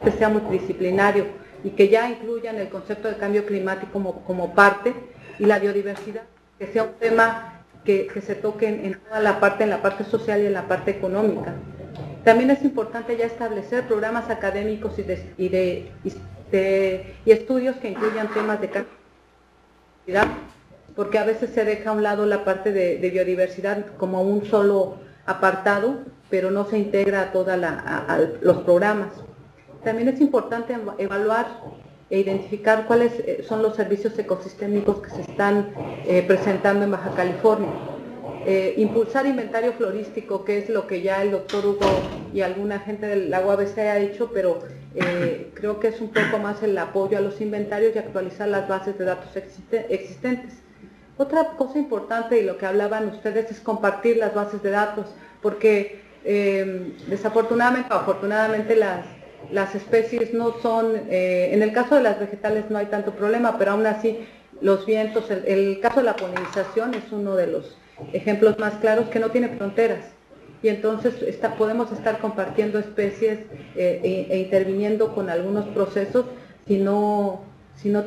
que sea multidisciplinario y que ya incluyan el concepto de cambio climático como parte, y la biodiversidad, que sea un tema que se toque en toda la parte social y en la parte económica. También es importante ya establecer programas académicos y estudios que incluyan temas de cambio climático, porque a veces se deja a un lado la parte de biodiversidad como un solo apartado, pero no se integra a todos los programas. También es importante evaluar e identificar cuáles son los servicios ecosistémicos que se están presentando en Baja California. Impulsar inventario florístico, que es lo que ya el doctor Hugo y alguna gente de la UABC ha hecho, pero creo que es un poco más el apoyo a los inventarios y actualizar las bases de datos existentes. Otra cosa importante, y lo que hablaban ustedes, es compartir las bases de datos, porque desafortunadamente o afortunadamente las especies no son, en el caso de las vegetales no hay tanto problema, pero aún así los vientos, el caso de la polinización es uno de los ejemplos más claros, que no tiene fronteras, y entonces podemos estar compartiendo especies e interviniendo con algunos procesos si no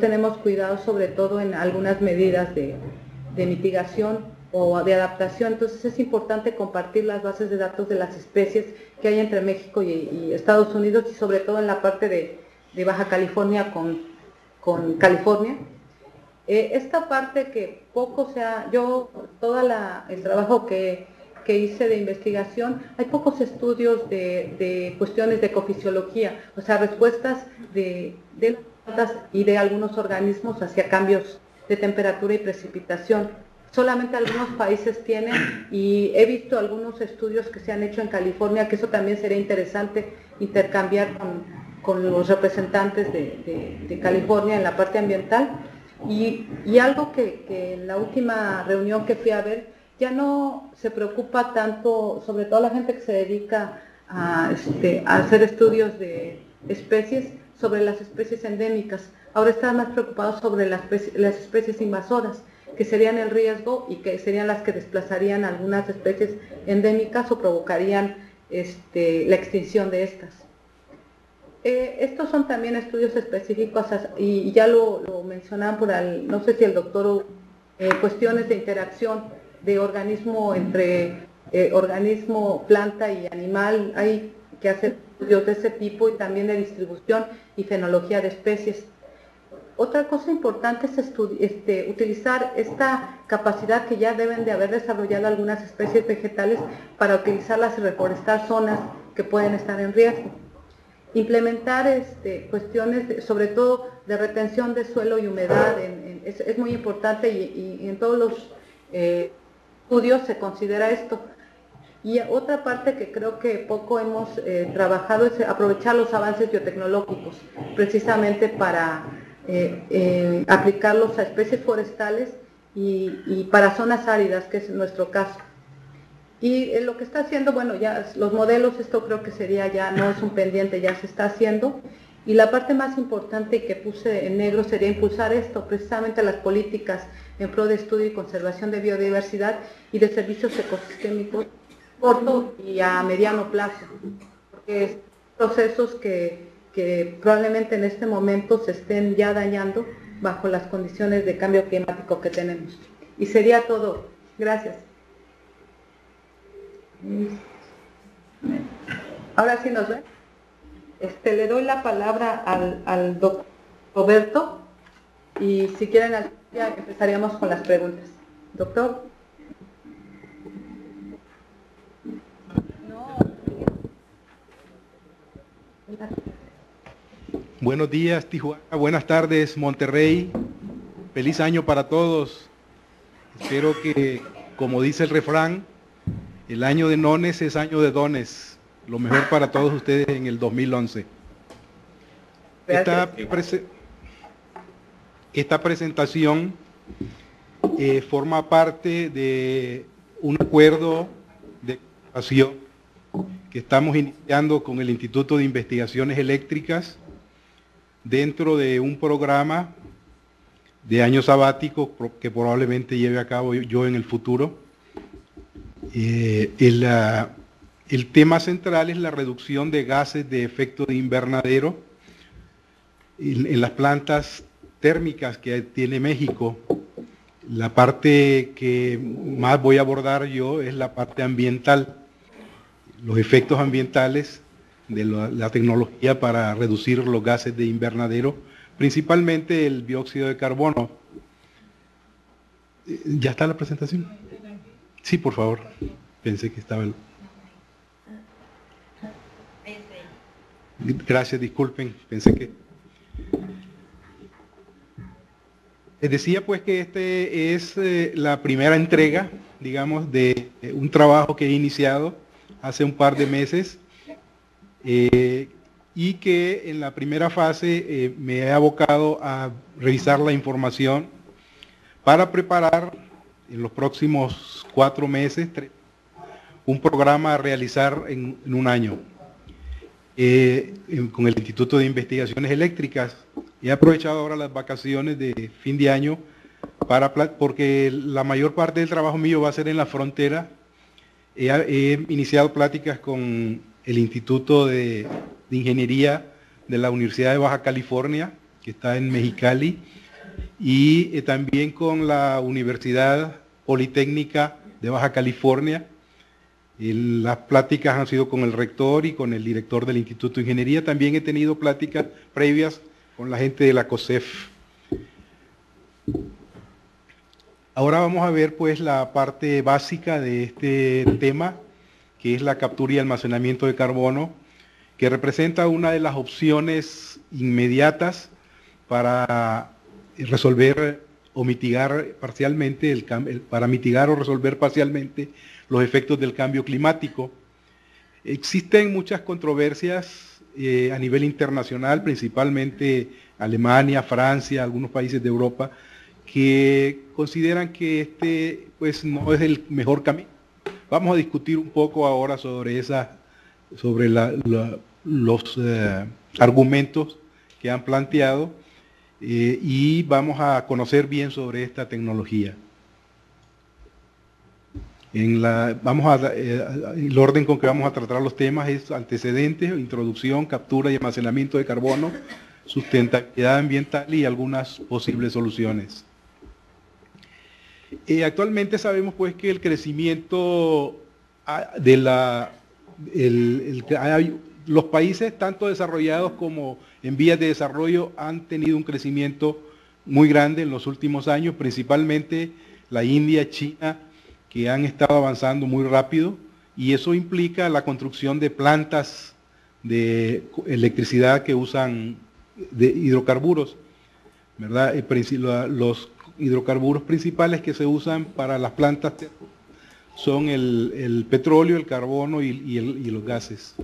tenemos cuidado, sobre todo en algunas medidas de mitigación o de adaptación. Entonces es importante compartir las bases de datos de las especies que hay entre México y Estados Unidos, y sobre todo en la parte de Baja California con California. Esta parte que poco yo todo el trabajo que hice de investigación, hay pocos estudios de cuestiones de ecofisiología, o sea, respuestas de las plantas y de algunos organismos hacia cambios de temperatura y precipitación. Solamente algunos países tienen, y he visto algunos estudios que se han hecho en California, que eso también sería interesante intercambiar con los representantes de California en la parte ambiental. Y algo que en la última reunión que fui a ver, ya no se preocupa tanto, sobre todo la gente que se dedica a hacer estudios de especies, sobre las especies endémicas. Ahora están más preocupados sobre las especies invasoras, que serían el riesgo y que serían las que desplazarían algunas especies endémicas o provocarían la extinción de estas. Estos son también estudios específicos y ya lo mencionaban no sé si el doctor, cuestiones de interacción de organismo entre organismo, planta y animal. Hay que hacer estudios de ese tipo y también de distribución y fenología de especies. Otra cosa importante es utilizar esta capacidad que ya deben de haber desarrollado algunas especies vegetales para utilizarlas y reforestar zonas que pueden estar en riesgo. Implementar cuestiones sobre todo de retención de suelo y humedad es muy importante y en todos los estudios se considera esto. Y otra parte que creo que poco hemos trabajado es aprovechar los avances biotecnológicos, precisamente para aplicarlos a especies forestales y para zonas áridas, que es nuestro caso. Y lo que está haciendo, bueno, ya los modelos, esto creo que sería ya, no es un pendiente, ya se está haciendo. Y la parte más importante que puse en negro sería impulsar esto, precisamente las políticas en pro de estudio y conservación de biodiversidad y de servicios ecosistémicos corto y a mediano plazo, porque es procesos que probablemente en este momento se estén ya dañando bajo las condiciones de cambio climático que tenemos. Y sería todo. Gracias. Ahora sí nos ven. Le doy la palabra al doctor Roberto y si quieren ya empezaríamos con las preguntas. Doctor. Buenos días, Tijuana. Buenas tardes, Monterrey. Feliz año para todos. Espero que, como dice el refrán, el año de nones es año de dones. Lo mejor para todos ustedes en el 2011. Esta presentación forma parte de un acuerdo de colaboración que estamos iniciando con el Instituto de Investigaciones Eléctricas dentro de un programa de año sabático que probablemente lleve a cabo yo en el futuro. El tema central es la reducción de gases de efecto de invernadero en las plantas térmicas que tiene México. La parte que más voy a abordar yo es la parte ambiental, los efectos ambientales de la tecnología para reducir los gases de invernadero, principalmente el dióxido de carbono. ¿Ya está la presentación? Sí, por favor. Pensé que estaba el... Gracias, disculpen, pensé que... Les decía pues que este es la primera entrega, digamos, de un trabajo que he iniciado hace un par de meses y que en la primera fase me he abocado a revisar la información para preparar en los próximos 4 meses un programa a realizar en un año con el Instituto de Investigaciones Eléctricas. He aprovechado ahora las vacaciones de fin de año porque la mayor parte del trabajo mío va a ser en la frontera. He iniciado pláticas con el Instituto de Ingeniería de la Universidad de Baja California, que está en Mexicali, y también con la Universidad Politécnica de Baja California. Las pláticas han sido con el rector y con el director del Instituto de Ingeniería. También he tenido pláticas previas con la gente de la COSEF. Ahora vamos a ver pues la parte básica de este tema, que es la captura y almacenamiento de carbono, que representa una de las opciones inmediatas para resolver o mitigar parcialmente para mitigar o resolver parcialmente los efectos del cambio climático. Existen muchas controversias a nivel internacional, principalmente Alemania, Francia, algunos países de Europa, que consideran que este pues no es el mejor camino. Vamos a discutir un poco ahora sobre los argumentos que han planteado y vamos a conocer bien sobre esta tecnología. El orden con que vamos a tratar los temas es antecedentes, introducción, captura y almacenamiento de carbono, sustentabilidad ambiental y algunas posibles soluciones. Actualmente sabemos pues que el crecimiento de los países tanto desarrollados como en vías de desarrollo han tenido un crecimiento muy grande en los últimos años, principalmente la India, China, que han estado avanzando muy rápido, y eso implica la construcción de plantas de electricidad que usan de hidrocarburos, ¿verdad? Los hidrocarburos principales que se usan para las plantas son el petróleo, el carbono y los gases,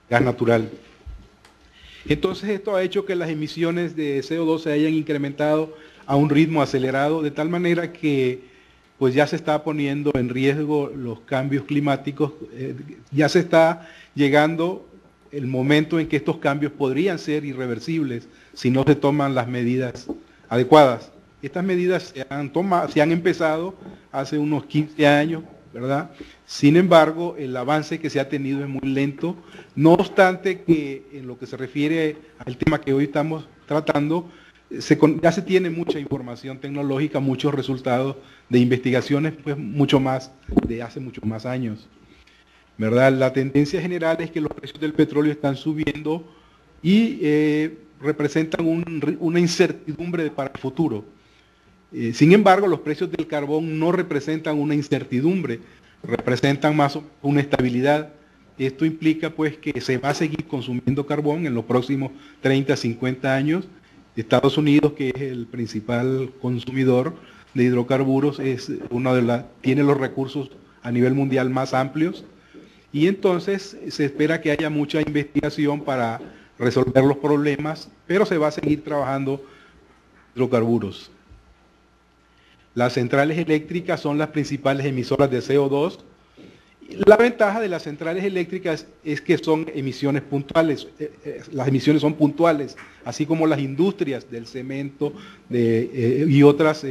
gas natural. Entonces esto ha hecho que las emisiones de CO2 se hayan incrementado a un ritmo acelerado, de tal manera que pues ya se está poniendo en riesgo los cambios climáticos, ya se está llegando el momento en que estos cambios podrían ser irreversibles si no se toman las medidas adecuadas. Estas medidas se han empezado hace unos 15 años, ¿verdad? Sin embargo, el avance que se ha tenido es muy lento, no obstante que en lo que se refiere al tema que hoy estamos tratando, ya se tiene mucha información tecnológica, muchos resultados de investigaciones, pues mucho más de hace muchos más años, ¿verdad? La tendencia general es que los precios del petróleo están subiendo y representan una incertidumbre para el futuro. Sin embargo, los precios del carbón no representan una incertidumbre, representan más una estabilidad. Esto implica pues que se va a seguir consumiendo carbón en los próximos 30, 50 años. Estados Unidos, que es el principal consumidor de hidrocarburos, tiene los recursos a nivel mundial más amplios, y entonces se espera que haya mucha investigación para resolver los problemas, pero se va a seguir trabajando hidrocarburos. Las centrales eléctricas son las principales emisoras de CO2. La ventaja de las centrales eléctricas es que son emisiones puntuales, las emisiones son puntuales, así como las industrias del cemento y otras,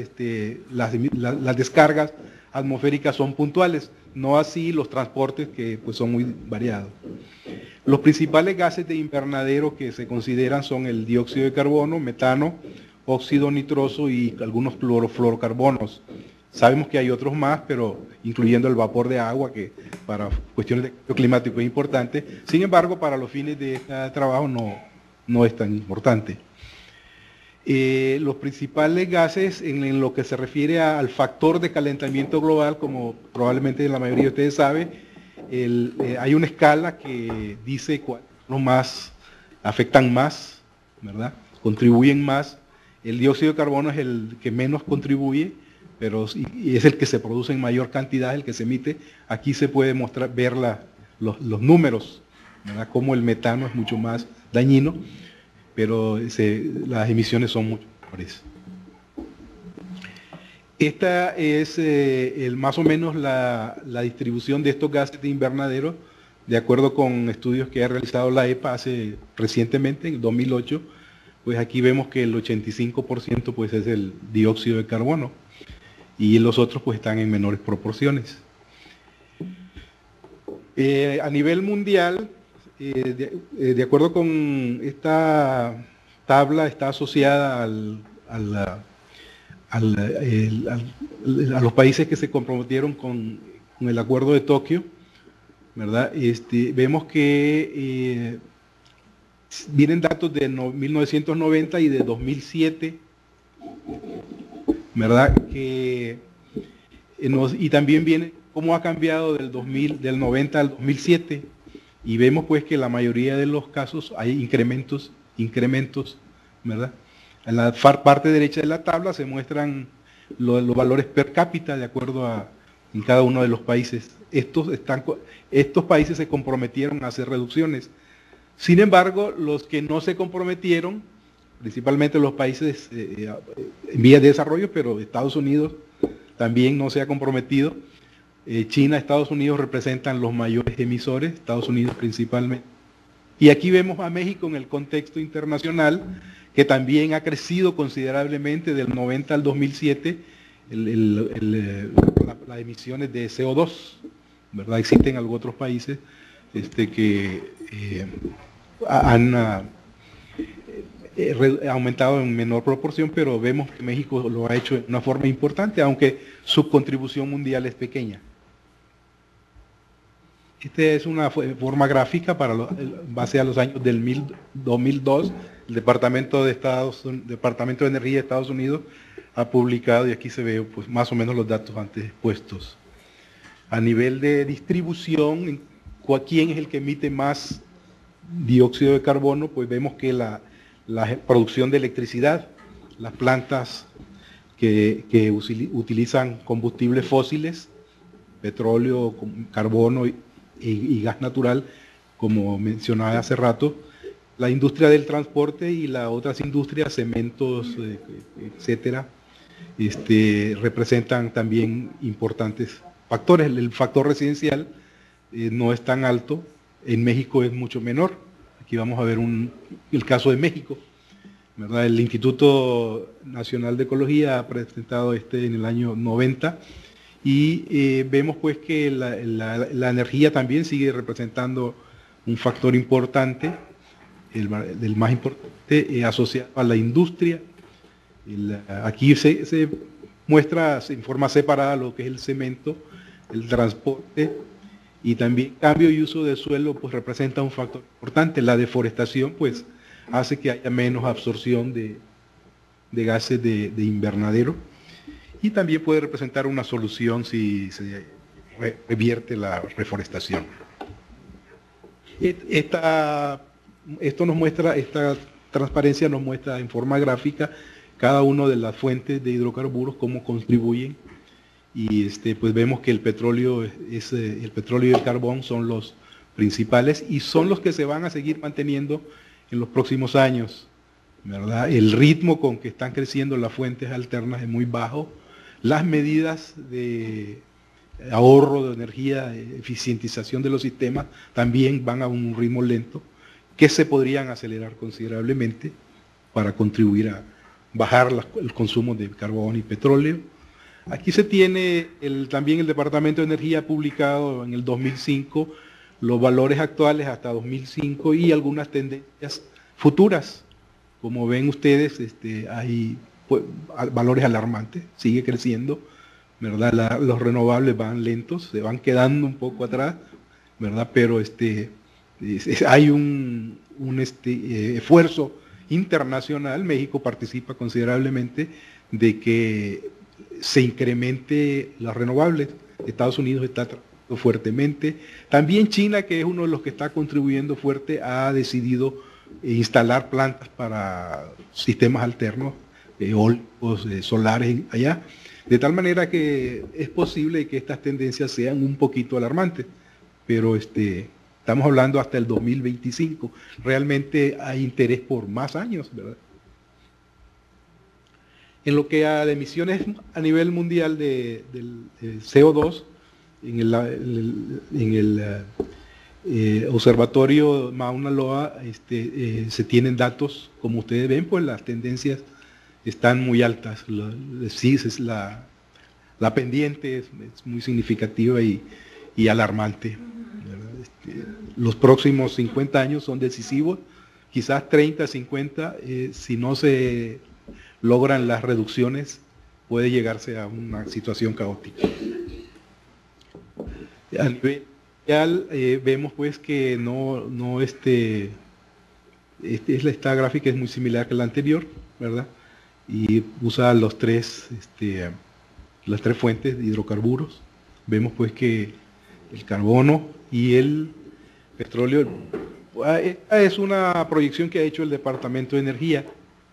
las descargas atmosféricas son puntuales, no así los transportes que pues, son muy variados. Los principales gases de invernadero que se consideran son el dióxido de carbono, metano, óxido nitroso y algunos fluorocarbonos. Sabemos que hay otros más, pero incluyendo el vapor de agua, que para cuestiones de cambio climático es importante. Sin embargo, para los fines de este trabajo no es tan importante. Los principales gases en lo que se refiere al factor de calentamiento global, como probablemente la mayoría de ustedes saben, hay una escala que dice cuáles más afectan más, ¿verdad? Contribuyen más. El dióxido de carbono es el que menos contribuye, pero es el que se produce en mayor cantidad, el que se emite. Aquí se puede ver los números, ¿verdad? Como el metano es mucho más dañino, pero las emisiones son mucho menores. Esta es más o menos la distribución de estos gases de invernadero, de acuerdo con estudios que ha realizado la EPA recientemente, en 2008, pues aquí vemos que el 85% pues es el dióxido de carbono y los otros pues están en menores proporciones. A nivel mundial, de acuerdo con esta tabla, está asociada a los países que se comprometieron con el Acuerdo de Tokio, ¿verdad? Vemos que vienen datos de 1990 y de 2007, ¿verdad? Y también viene cómo ha cambiado del 90 al 2007, y vemos pues que la mayoría de los casos hay incrementos, ¿verdad? En la parte derecha de la tabla se muestran los valores per cápita de acuerdo en cada uno de los países. Estos países se comprometieron a hacer reducciones. Sin embargo, los que no se comprometieron, principalmente los países en vías de desarrollo, pero Estados Unidos también no se ha comprometido. China, Estados Unidos representan los mayores emisores, Estados Unidos principalmente. Y aquí vemos a México en el contexto internacional, que también ha crecido considerablemente del 90 al 2007, las emisiones de CO2, ¿verdad? Existen algunos otros países que han aumentado en menor proporción, pero vemos que México lo ha hecho de una forma importante, aunque su contribución mundial es pequeña. Esta es una forma gráfica base a los años del 2002. El Departamento de Energía de Estados Unidos ha publicado, y aquí se ve pues, más o menos los datos antes expuestos. A nivel de distribución, ¿quién es el que emite más dióxido de carbono? Pues vemos que la producción de electricidad, las plantas que utilizan combustibles fósiles, petróleo, carbono y gas natural, como mencionaba hace rato, la industria del transporte y las otras industrias, cementos, etcétera, representan también importantes factores. El factor residencial no es tan alto, en México es mucho menor. Aquí vamos a ver el caso de México, ¿verdad? El Instituto Nacional de Ecología ha presentado en el año 90, y vemos pues que la energía también sigue representando un factor importante, del más importante, asociado a la industria. Aquí se muestra en forma separada lo que es el cemento, el transporte, y también cambio y uso de suelo pues representa un factor importante. La deforestación pues hace que haya menos absorción de gases de invernadero, y también puede representar una solución si se revierte la reforestación. Esta transparencia nos muestra en forma gráfica cada una de las fuentes de hidrocarburos, cómo contribuyen, y pues vemos que el petróleo y el carbón son los principales, y son los que se van a seguir manteniendo en los próximos años, ¿verdad? El ritmo con que están creciendo las fuentes alternas es muy bajo. Las medidas de ahorro de energía, eficientización de los sistemas, también van a un ritmo lento, que se podrían acelerar considerablemente para contribuir a bajar el consumo de carbón y petróleo. Aquí se tiene también el Departamento de Energía ha publicado en el 2005 los valores actuales hasta 2005 y algunas tendencias futuras. Como ven ustedes, hay pues, valores alarmantes, sigue creciendo, ¿verdad? Los renovables van lentos, se van quedando un poco atrás, ¿verdad? Pero hay un esfuerzo internacional. México participa considerablemente de que se incremente las renovables. Estados Unidos está trabajando fuertemente. También China, que es uno de los que está contribuyendo fuerte, ha decidido instalar plantas para sistemas alternos, eólicos, solares allá, de tal manera que es posible que estas tendencias sean un poquito alarmantes, pero estamos hablando hasta el 2025. Realmente hay interés por más años, ¿verdad? En lo que a emisiones a nivel mundial de CO2, en el observatorio Mauna Loa se tienen datos, como ustedes ven, pues las tendencias están muy altas. La pendiente es muy significativa y alarmante, ¿verdad? Los próximos 50 años son decisivos, quizás 30, 50, si no se logran las reducciones, puede llegarse a una situación caótica. A nivel mundial, vemos pues que esta gráfica es muy similar que la anterior, ¿verdad? y usa las tres fuentes de hidrocarburos. Vemos pues que el carbono y el petróleo, esta es una proyección que ha hecho el Departamento de Energía.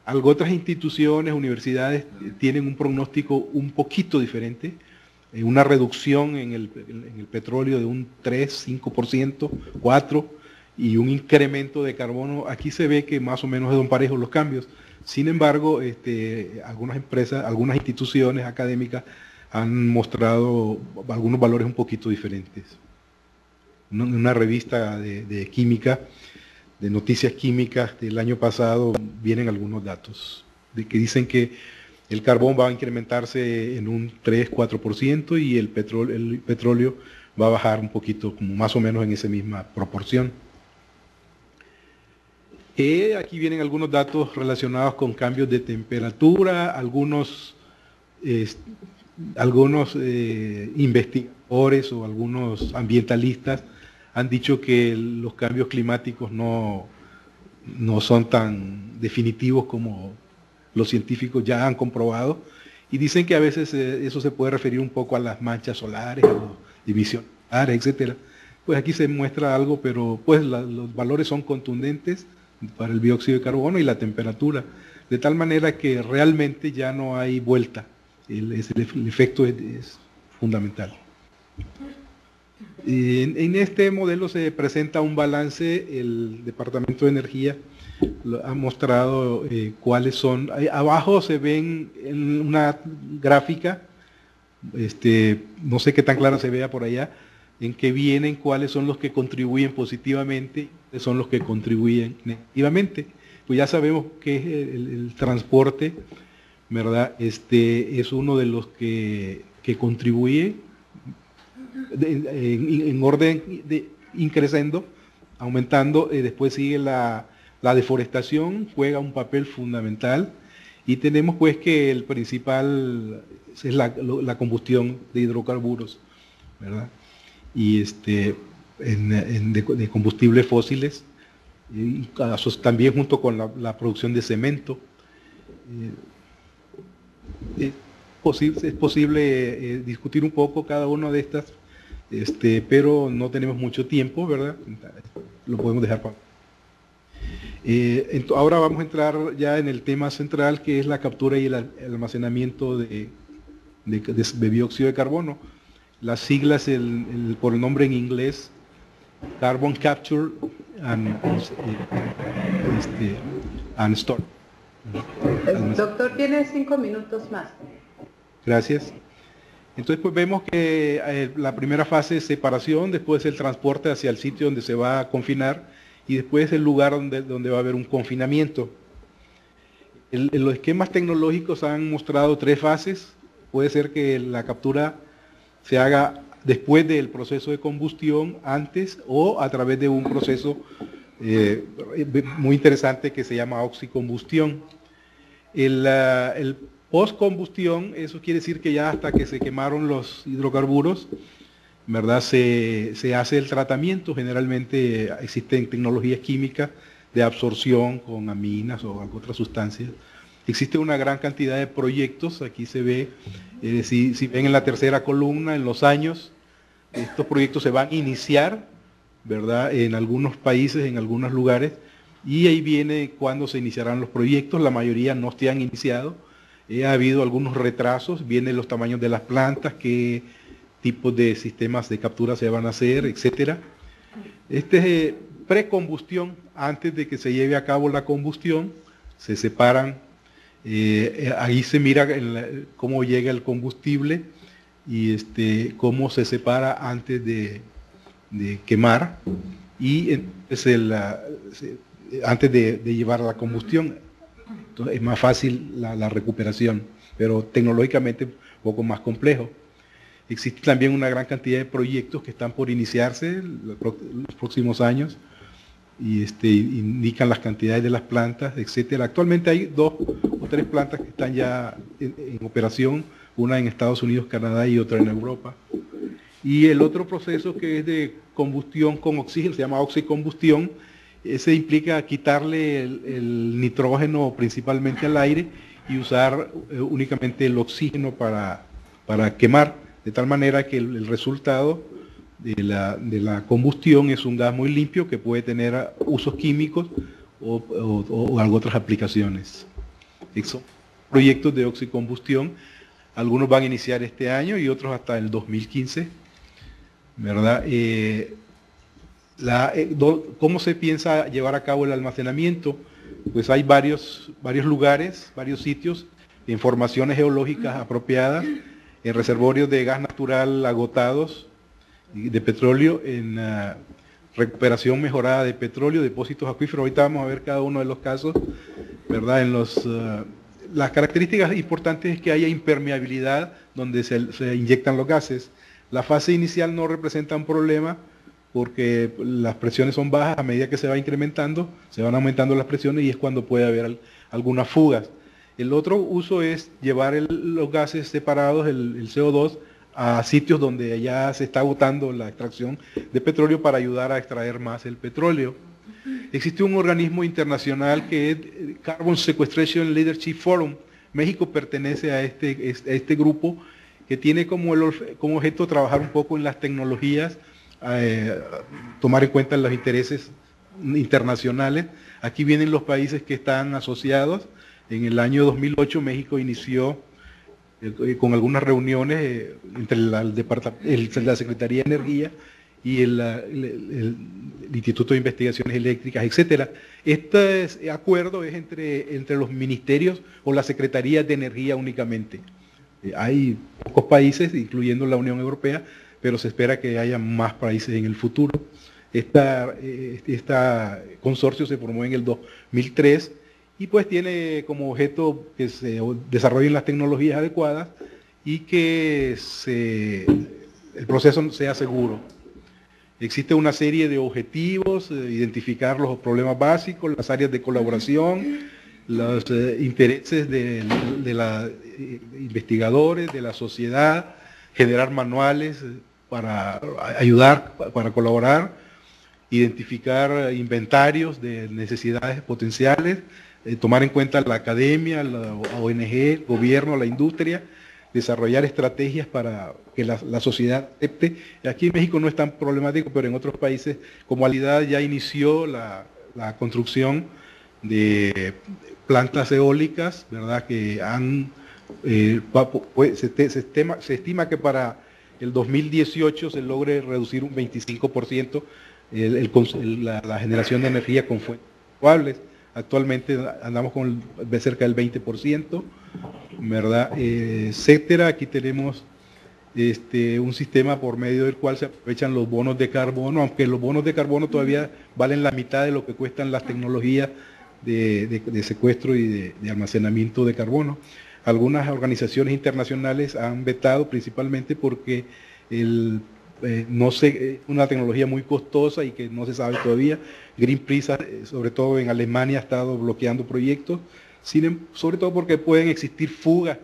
Otras instituciones, universidades tienen un pronóstico un poquito diferente, una reducción en el petróleo de un 3, 5%, 4%, y un incremento de carbono. Aquí se ve que más o menos son parejos los cambios. Sin embargo, algunas empresas, algunas instituciones académicas han mostrado algunos valores un poquito diferentes. En una revista de química, de noticias químicas del año pasado, vienen algunos datos de que dicen que el carbón va a incrementarse en un 3-4% y el petróleo va a bajar un poquito, como más o menos en esa misma proporción. Aquí vienen algunos datos relacionados con cambios de temperatura. Algunos investigadores o algunos ambientalistas han dicho que los cambios climáticos no son tan definitivos como los científicos ya han comprobado, y dicen que a veces eso se puede referir un poco a las manchas solares, a las emisiones solares, etcétera. Pues aquí se muestra algo, pero pues los valores son contundentes para el dióxido de carbono y la temperatura, de tal manera que realmente ya no hay vuelta. El efecto es fundamental. En este modelo se presenta un balance. El Departamento de Energía ha mostrado cuáles son. Abajo se ven en una gráfica, no sé qué tan clara se vea por allá, en que vienen cuáles son los que contribuyen positivamente y cuáles son los que contribuyen negativamente. Pues ya sabemos que el transporte, ¿verdad? Es uno de los que contribuye en orden increciendo, aumentando. Después sigue la deforestación, juega un papel fundamental, y tenemos pues que el principal es la combustión de hidrocarburos, ¿verdad? Y de combustibles fósiles, y también junto con la producción de cemento. Es posible discutir un poco cada una de estas, pero no tenemos mucho tiempo, ¿verdad? Lo podemos dejar para... ahora vamos a entrar ya en el tema central, que es la captura y el almacenamiento de dióxido de carbono. Las siglas por el nombre en inglés, Carbon Capture and Store. Doctor, tiene 5 minutos más. Gracias. Entonces pues vemos que la primera fase es separación, después el transporte hacia el sitio donde se va a confinar, y después el lugar donde va a haber un confinamiento. Los esquemas tecnológicos han mostrado 3 fases. Puede ser que la captura se haga después del proceso de combustión, antes, o a través de un proceso muy interesante que se llama oxicombustión. El postcombustión, eso quiere decir que ya hasta que se quemaron los hidrocarburos, ¿verdad? Se hace el tratamiento. Generalmente existen tecnologías químicas de absorción con aminas o otras sustancias. Existe una gran cantidad de proyectos. Aquí se ve, si ven en la tercera columna, en los años, estos proyectos se van a iniciar, ¿verdad? En algunos países, en algunos lugares, y ahí viene cuándo se iniciarán los proyectos. La mayoría no se han iniciado. Ha habido algunos retrasos, vienen los tamaños de las plantas, qué tipos de sistemas de captura se van a hacer, etcétera. Precombustión, antes de que se lleve a cabo la combustión, se separan. Ahí se mira cómo llega el combustible y cómo se separa antes de quemar, y antes de llevar a la combustión. Entonces es más fácil la recuperación, pero tecnológicamente un poco más complejo. Existe también una gran cantidad de proyectos que están por iniciarse los próximos años, y indican las cantidades de las plantas, etcétera. Actualmente hay 2 o 3 plantas que están ya en operación, una en Estados Unidos, Canadá, y otra en Europa. Y el otro proceso, que es de combustión con oxígeno, se llama oxicombustión. Ese implica quitarle el nitrógeno principalmente al aire y usar únicamente el oxígeno para quemar, de tal manera que el resultado de la combustión es un gas muy limpio que puede tener usos químicos o algo otras aplicaciones. Son proyectos de oxicombustión, algunos van a iniciar este año y otros hasta el 2015, ¿verdad? ¿Cómo se piensa llevar a cabo el almacenamiento? Pues hay varios lugares, varios sitios, en formaciones geológicas apropiadas, en reservorios de gas natural agotados, de petróleo, en recuperación mejorada de petróleo, depósitos acuíferos. Ahorita vamos a ver cada uno de los casos, ¿verdad? Las características importantes es que haya impermeabilidad donde se inyectan los gases. La fase inicial no representa un problema porque las presiones son bajas. A medida que se va incrementando, se van aumentando las presiones y es cuando puede haber algunas fugas. El otro uso es llevar los gases separados, el CO2, a sitios donde ya se está agotando la extracción de petróleo para ayudar a extraer más el petróleo. Existe un organismo internacional que es Carbon Sequestration Leadership Forum. México pertenece a este grupo que tiene como objeto trabajar un poco en las tecnologías, tomar en cuenta los intereses internacionales. Aquí vienen los países que están asociados. En el año 2008 México inició con algunas reuniones entre la Secretaría de Energía y el Instituto de Investigaciones Eléctricas, etcétera. Este acuerdo es entre los ministerios o las secretarías de energía únicamente. Hay pocos países, incluyendo la Unión Europea, pero se espera que haya más países en el futuro. Este consorcio se formó en el 2003 y pues tiene como objeto que se desarrollen las tecnologías adecuadas y que el proceso sea seguro. Existe una serie de objetivos, identificar los problemas básicos, las áreas de colaboración, los intereses de los investigadores, de la sociedad, generar manuales para ayudar, para colaborar, identificar inventarios de necesidades potenciales, tomar en cuenta la academia, la ONG, el gobierno, la industria, desarrollar estrategias para que la sociedad acepte. Aquí en México no es tan problemático, pero en otros países, como Alidad ya inició la construcción de plantas eólicas, ¿verdad? Que se estima que para el 2018 se logre reducir un 25% la generación de energía con fuentes renovables. Actualmente andamos con cerca del 20%, ¿verdad? Etcétera. Aquí tenemos un sistema por medio del cual se aprovechan los bonos de carbono, aunque los bonos de carbono todavía valen la mitad de lo que cuestan las tecnologías de secuestro y de almacenamiento de carbono. Algunas organizaciones internacionales han vetado principalmente porque una tecnología muy costosa y que no se sabe todavía. Greenpeace, sobre todo en Alemania, ha estado bloqueando proyectos, sobre todo porque pueden existir fugas.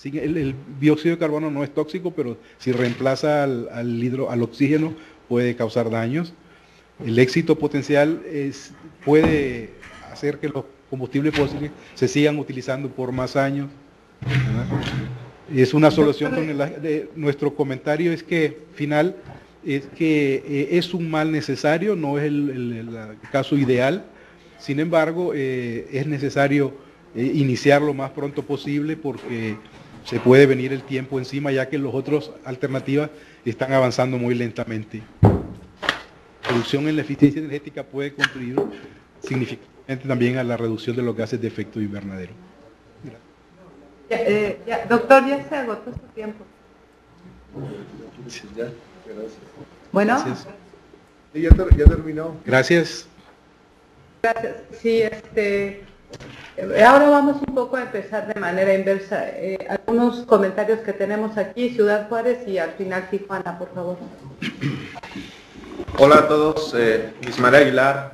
El dióxido de carbono no es tóxico, pero si reemplaza al oxígeno puede causar daños. El éxito potencial puede hacer que los combustibles fósiles se sigan utilizando por más años, ¿verdad? Es una solución. Nuestro comentario es que final es que es un mal necesario, no es el caso ideal. Sin embargo, es necesario iniciar lo más pronto posible porque se puede venir el tiempo encima, ya que las otras alternativas están avanzando muy lentamente. La reducción en la eficiencia energética puede contribuir significativamente también a la reducción de los gases de efecto invernadero. Doctor, ya se agotó su tiempo. Ya, gracias. Bueno. Gracias. Sí, ya terminó. Gracias. Gracias. Sí, ahora vamos un poco a empezar de manera inversa. Algunos comentarios que tenemos aquí, Ciudad Juárez y al final Tijuana, por favor. Hola a todos, Ismael Aguilar,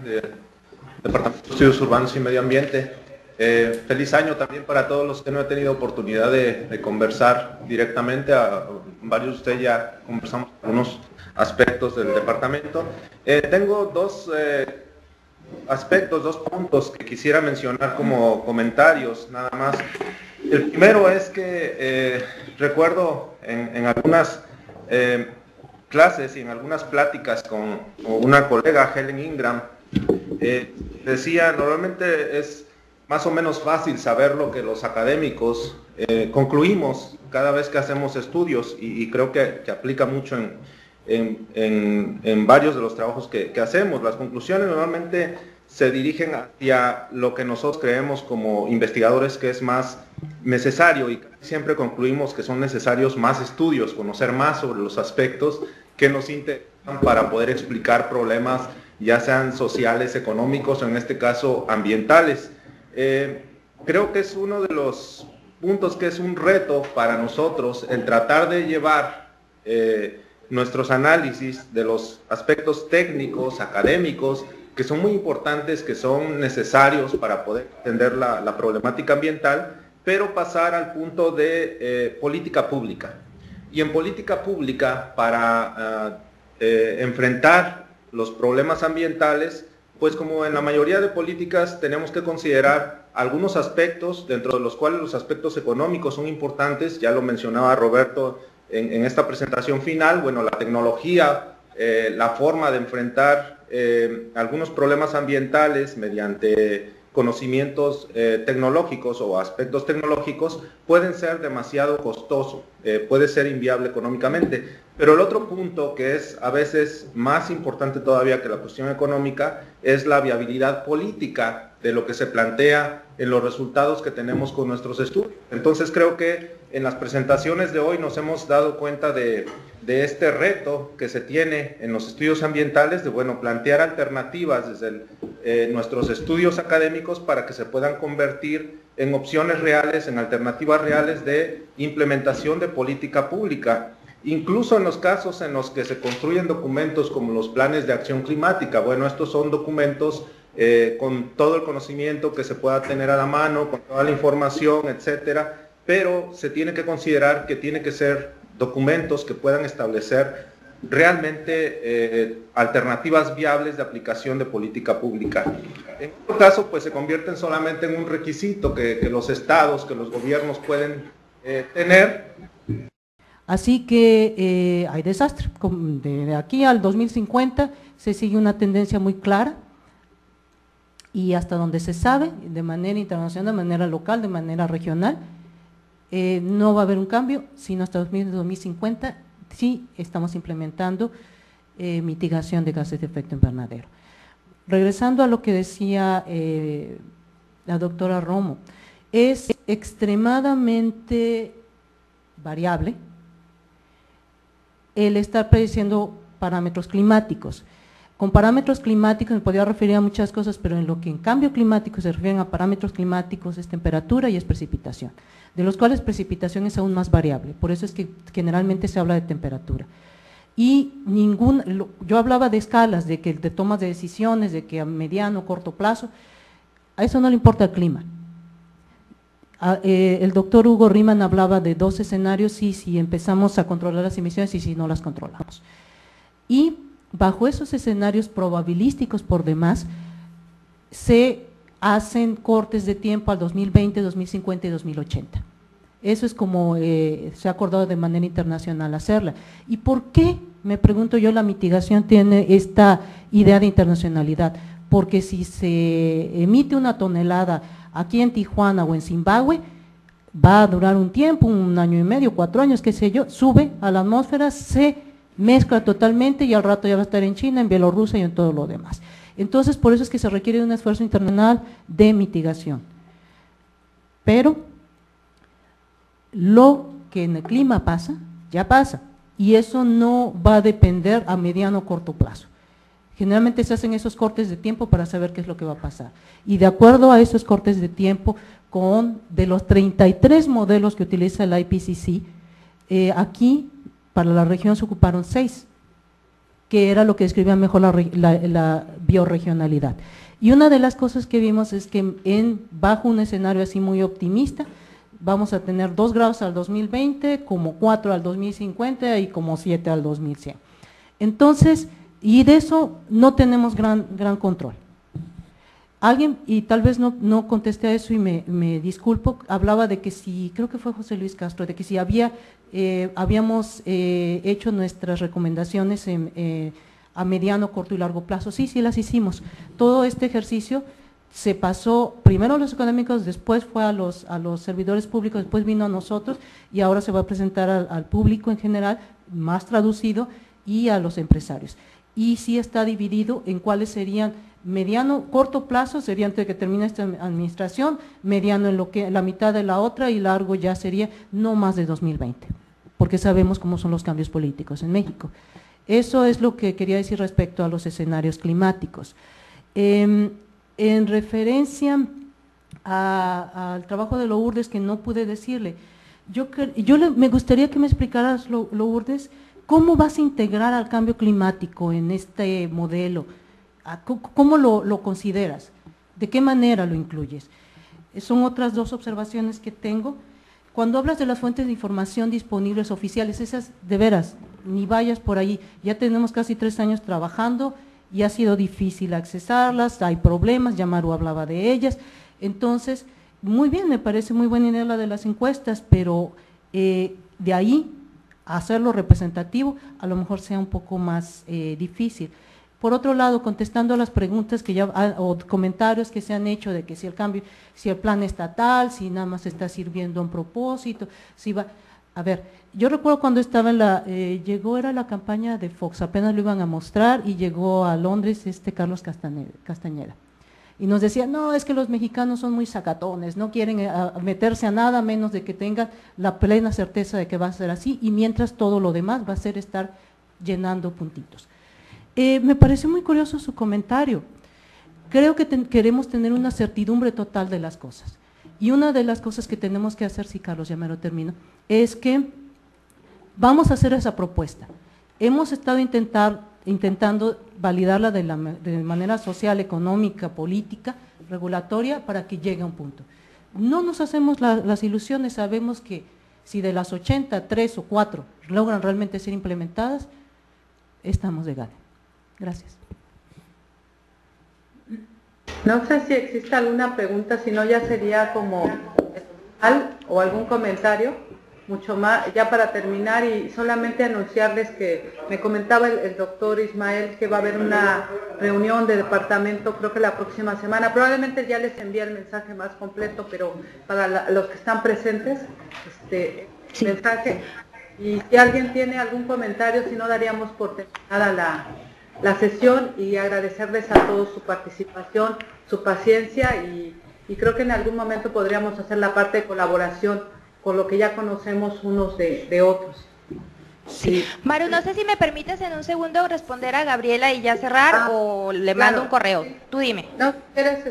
Departamento de Estudios Urbanos y Medio Ambiente. Feliz año también para todos los que no he tenido oportunidad de conversar directamente. A varios de ustedes ya conversamos algunos aspectos del departamento. Tengo dos aspectos, dos puntos que quisiera mencionar como comentarios, nada más. El primero es que recuerdo en algunas clases y en algunas pláticas con una colega, Helen Ingram, decía, normalmente es más o menos fácil saber lo que los académicos concluimos cada vez que hacemos estudios, y creo que aplica mucho en varios de los trabajos que hacemos. Las conclusiones normalmente se dirigen hacia lo que nosotros creemos como investigadores que es más necesario, y siempre concluimos que son necesarios más estudios, conocer más sobre los aspectos que nos interesan para poder explicar problemas, ya sean sociales, económicos o en este caso ambientales. Creo que es uno de los puntos que es un reto para nosotros el tratar de llevar nuestros análisis de los aspectos técnicos, académicos, que son muy importantes, que son necesarios para poder entender la problemática ambiental, pero pasar al punto de política pública. Y en política pública, para enfrentar los problemas ambientales, pues como en la mayoría de políticas tenemos que considerar algunos aspectos, dentro de los cuales los aspectos económicos son importantes, ya lo mencionaba Roberto en esta presentación final. Bueno, la tecnología, la forma de enfrentar algunos problemas ambientales mediante conocimientos tecnológicos o aspectos tecnológicos pueden ser demasiado costosos, puede ser inviable económicamente. Pero el otro punto, que es a veces más importante todavía que la cuestión económica, es la viabilidad política de lo que se plantea en los resultados que tenemos con nuestros estudios. Entonces creo que en las presentaciones de hoy nos hemos dado cuenta de este reto que se tiene en los estudios ambientales, de bueno, plantear alternativas desde nuestros estudios académicos para que se puedan convertir en opciones reales, en alternativas reales de implementación de política pública. Incluso en los casos en los que se construyen documentos como los planes de acción climática, bueno, estos son documentos con todo el conocimiento que se pueda tener a la mano, con toda la información, etcétera, pero se tiene que considerar que tiene que ser documentos que puedan establecer realmente alternativas viables de aplicación de política pública. En otro caso, pues se convierten solamente en un requisito que los estados, que los gobiernos pueden tener. Así que hay desastre. De aquí al 2050 se sigue una tendencia muy clara, y hasta donde se sabe, de manera internacional, de manera local, de manera regional, no va a haber un cambio, sino hasta 2050 sí estamos implementando mitigación de gases de efecto invernadero. Regresando a lo que decía la doctora Romo, es extremadamente variable el estar prediciendo parámetros climáticos. Con parámetros climáticos me podría referir a muchas cosas, pero en lo que en cambio climático se refieren a parámetros climáticos es temperatura y es precipitación, de los cuales precipitación es aún más variable, por eso es que generalmente se habla de temperatura. Y yo hablaba de escalas, de tomas de decisiones, de que a mediano o corto plazo, a eso no le importa el clima. El doctor Hugo Riemann hablaba de 2 escenarios, si empezamos a controlar las emisiones y si no las controlamos. Y bajo esos escenarios probabilísticos por demás, se hacen cortes de tiempo al 2020, 2050 y 2080. Eso es como se ha acordado de manera internacional hacerla. ¿Y por qué, me pregunto yo, la mitigación tiene esta idea de internacionalidad? Porque si se emite una tonelada aquí en Tijuana o en Zimbabue, va a durar un tiempo, 1 año y medio, 4 años, qué sé yo, sube a la atmósfera, se mezcla totalmente y al rato ya va a estar en China, en Bielorrusia y en todo lo demás. Entonces, por eso es que se requiere un esfuerzo internacional de mitigación. Pero lo que en el clima pasa, ya pasa, y eso no va a depender a mediano o corto plazo. Generalmente se hacen esos cortes de tiempo para saber qué es lo que va a pasar. Y de acuerdo a esos cortes de tiempo, de los 33 modelos que utiliza el IPCC, aquí para la región se ocuparon 6, que era lo que describía mejor la biorregionalidad. Y una de las cosas que vimos es que bajo un escenario así muy optimista, vamos a tener 2 grados al 2020, como 4 al 2050 y como 7 al 2100. Entonces, y de eso no tenemos gran control. Alguien, y tal vez no contesté a eso y me disculpo, hablaba de que si, creo que fue José Luis Castro, de que si habíamos hecho nuestras recomendaciones a mediano, corto y largo plazo. Sí, sí las hicimos. Todo este ejercicio se pasó primero a los económicos, después fue a los servidores públicos, después vino a nosotros y ahora se va a presentar al público en general, más traducido, y a los empresarios. Y sí está dividido en cuáles serían mediano, corto plazo, sería antes de que termine esta administración, mediano en la mitad de la otra y largo ya sería no más de 2020, porque sabemos cómo son los cambios políticos en México. Eso es lo que quería decir respecto a los escenarios climáticos. En referencia al trabajo de Lourdes, que no pude decirle, me gustaría que me explicaras, Lourdes, ¿cómo vas a integrar al cambio climático en este modelo? ¿Cómo lo consideras? ¿De qué manera lo incluyes? Son otras dos observaciones que tengo. Cuando hablas de las fuentes de información disponibles oficiales, esas de veras, ni vayas por ahí. Ya tenemos casi 3 años trabajando y ha sido difícil accesarlas, hay problemas, ya Maru hablaba de ellas. Entonces, muy bien, me parece muy buena idea la de las encuestas, pero de ahí a hacerlo representativo a lo mejor sea un poco más difícil. Por otro lado, contestando a las preguntas o comentarios que se han hecho de que si el plan estatal, si nada más está sirviendo a un propósito, si va… A ver, yo recuerdo cuando estaba era la campaña de Fox, apenas lo iban a mostrar y llegó a Londres Carlos Castañeda. Y nos decía, no, es que los mexicanos son muy sacatones, no quieren meterse a nada menos de que tengan la plena certeza de que va a ser así, y mientras todo lo demás va a ser estar llenando puntitos. Me pareció muy curioso su comentario. Creo que queremos tener una certidumbre total de las cosas. Y una de las cosas que tenemos que hacer, si Carlos ya me lo termino, es que vamos a hacer esa propuesta. Hemos estado intentando validarla de manera social, económica, política, regulatoria, para que llegue a un punto. No nos hacemos las ilusiones, sabemos que si de las 80, 3 o 4 logran realmente ser implementadas, estamos de gana. Gracias. No sé si existe alguna pregunta, si no ya sería como o algún comentario, mucho más, ya para terminar, y solamente anunciarles que me comentaba el doctor Ismael que va a haber una reunión de departamento, creo que la próxima semana, probablemente ya les envíe el mensaje más completo, pero para los que están presentes, sí. Mensaje, y si alguien tiene algún comentario, si no daríamos por terminada la sesión, y agradecerles a todos su participación, su paciencia, y creo que en algún momento podríamos hacer la parte de colaboración con lo que ya conocemos unos de otros. Sí. Maru, no sé si me permites en un segundo responder a Gabriela y ya cerrar, o le mando un correo. Tú dime. No, eres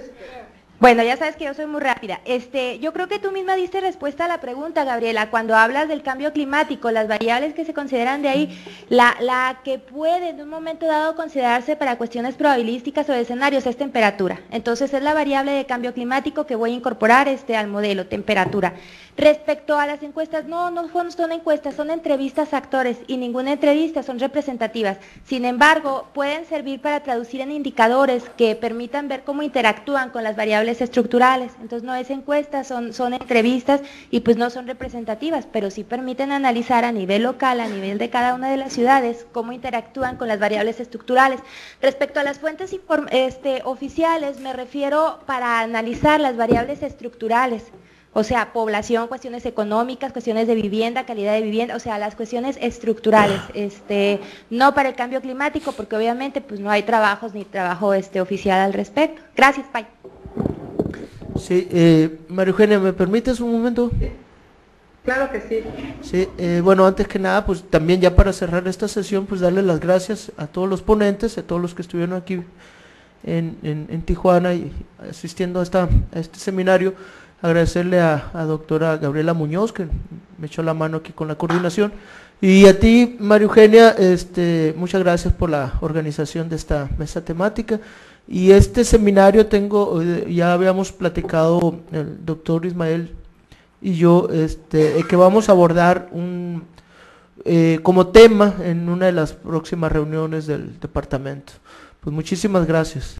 Bueno, ya sabes que yo soy muy rápida. Yo creo que tú misma diste respuesta a la pregunta, Gabriela, cuando hablas del cambio climático, las variables que se consideran de ahí, la que puede en un momento dado considerarse para cuestiones probabilísticas o de escenarios es temperatura. Entonces es la variable de cambio climático que voy a incorporar al modelo, temperatura. Respecto a las encuestas, no son encuestas, son entrevistas a actores, y ninguna entrevista son representativas. Sin embargo, pueden servir para traducir en indicadores que permitan ver cómo interactúan con las variables estructurales. Entonces no es encuestas, son entrevistas, y pues no son representativas, pero sí permiten analizar a nivel local, a nivel de cada una de las ciudades, cómo interactúan con las variables estructurales. Respecto a las fuentes oficiales, me refiero para analizar las variables estructurales. O sea, población, cuestiones económicas, cuestiones de vivienda, calidad de vivienda, o sea, las cuestiones estructurales, no para el cambio climático, porque obviamente pues no hay trabajos ni trabajo oficial al respecto. Gracias, Pai. Sí, María Eugenia, ¿me permites un momento? Claro que sí. Sí, bueno, antes que nada, pues también ya para cerrar esta sesión, pues darle las gracias a todos los ponentes, a todos los que estuvieron aquí en Tijuana y asistiendo a este seminario. Agradecerle a doctora Gabriela Muñoz, que me echó la mano aquí con la coordinación, y a ti, María Eugenia, muchas gracias por la organización de esta mesa temática. Y este seminario ya habíamos platicado el doctor Ismael y yo, que vamos a abordar como tema en una de las próximas reuniones del departamento. Pues muchísimas gracias.